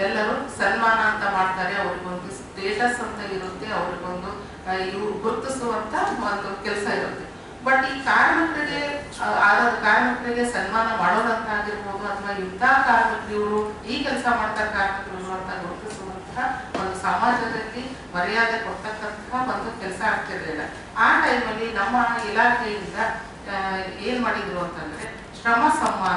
ಎಲ್ಲರೂ ಸನ್ಮಾನ ಅಂತ ಮಾಡ್ತಾರೆ. ಅವ್ರಿಗೊಂದು ಸ್ಟೇಟಸ್ ಅಂತ ಇರುತ್ತೆ, ಅವ್ರಿಗೊಂದು ಇವು ಗುರುತಿಸುವಂತ ಒಂದು ಕೆಲಸ ಇರುತ್ತೆ. ಬಟ್ ಈ ಕಾರ್ಮಿಕರಿಗೆ ಸನ್ಮಾನ ಮಾಡೋದಂತ ಆಗಿರ್ಬೋದು, ಅಥವಾ ಇಂಥ ಕಾರ್ಮಿಕರು ಇವರು ಈ ಕೆಲಸ ಮಾಡ್ತಾ ಕಾರ್ಮಿಕರು ಅಂತ ಗುರುತಿಸುವಂತಹ ಒಂದು ಸಮಾಜದಲ್ಲಿ ಮರ್ಯಾದೆ ಕೊಡ್ತಕ್ಕಂತಹ ಒಂದು ಕೆಲಸ ಆಗ್ತಿರ್ಲಿಲ್ಲ. ಆ ಟೈಮಲ್ಲಿ ನಮ್ಮ ಇಲಾಖೆಯಿಂದ ಏನ್ ಮಾಡಿದ್ರು ಅಂತಂದ್ರೆ ಶ್ರಮ ಸಮ್ಮಾನ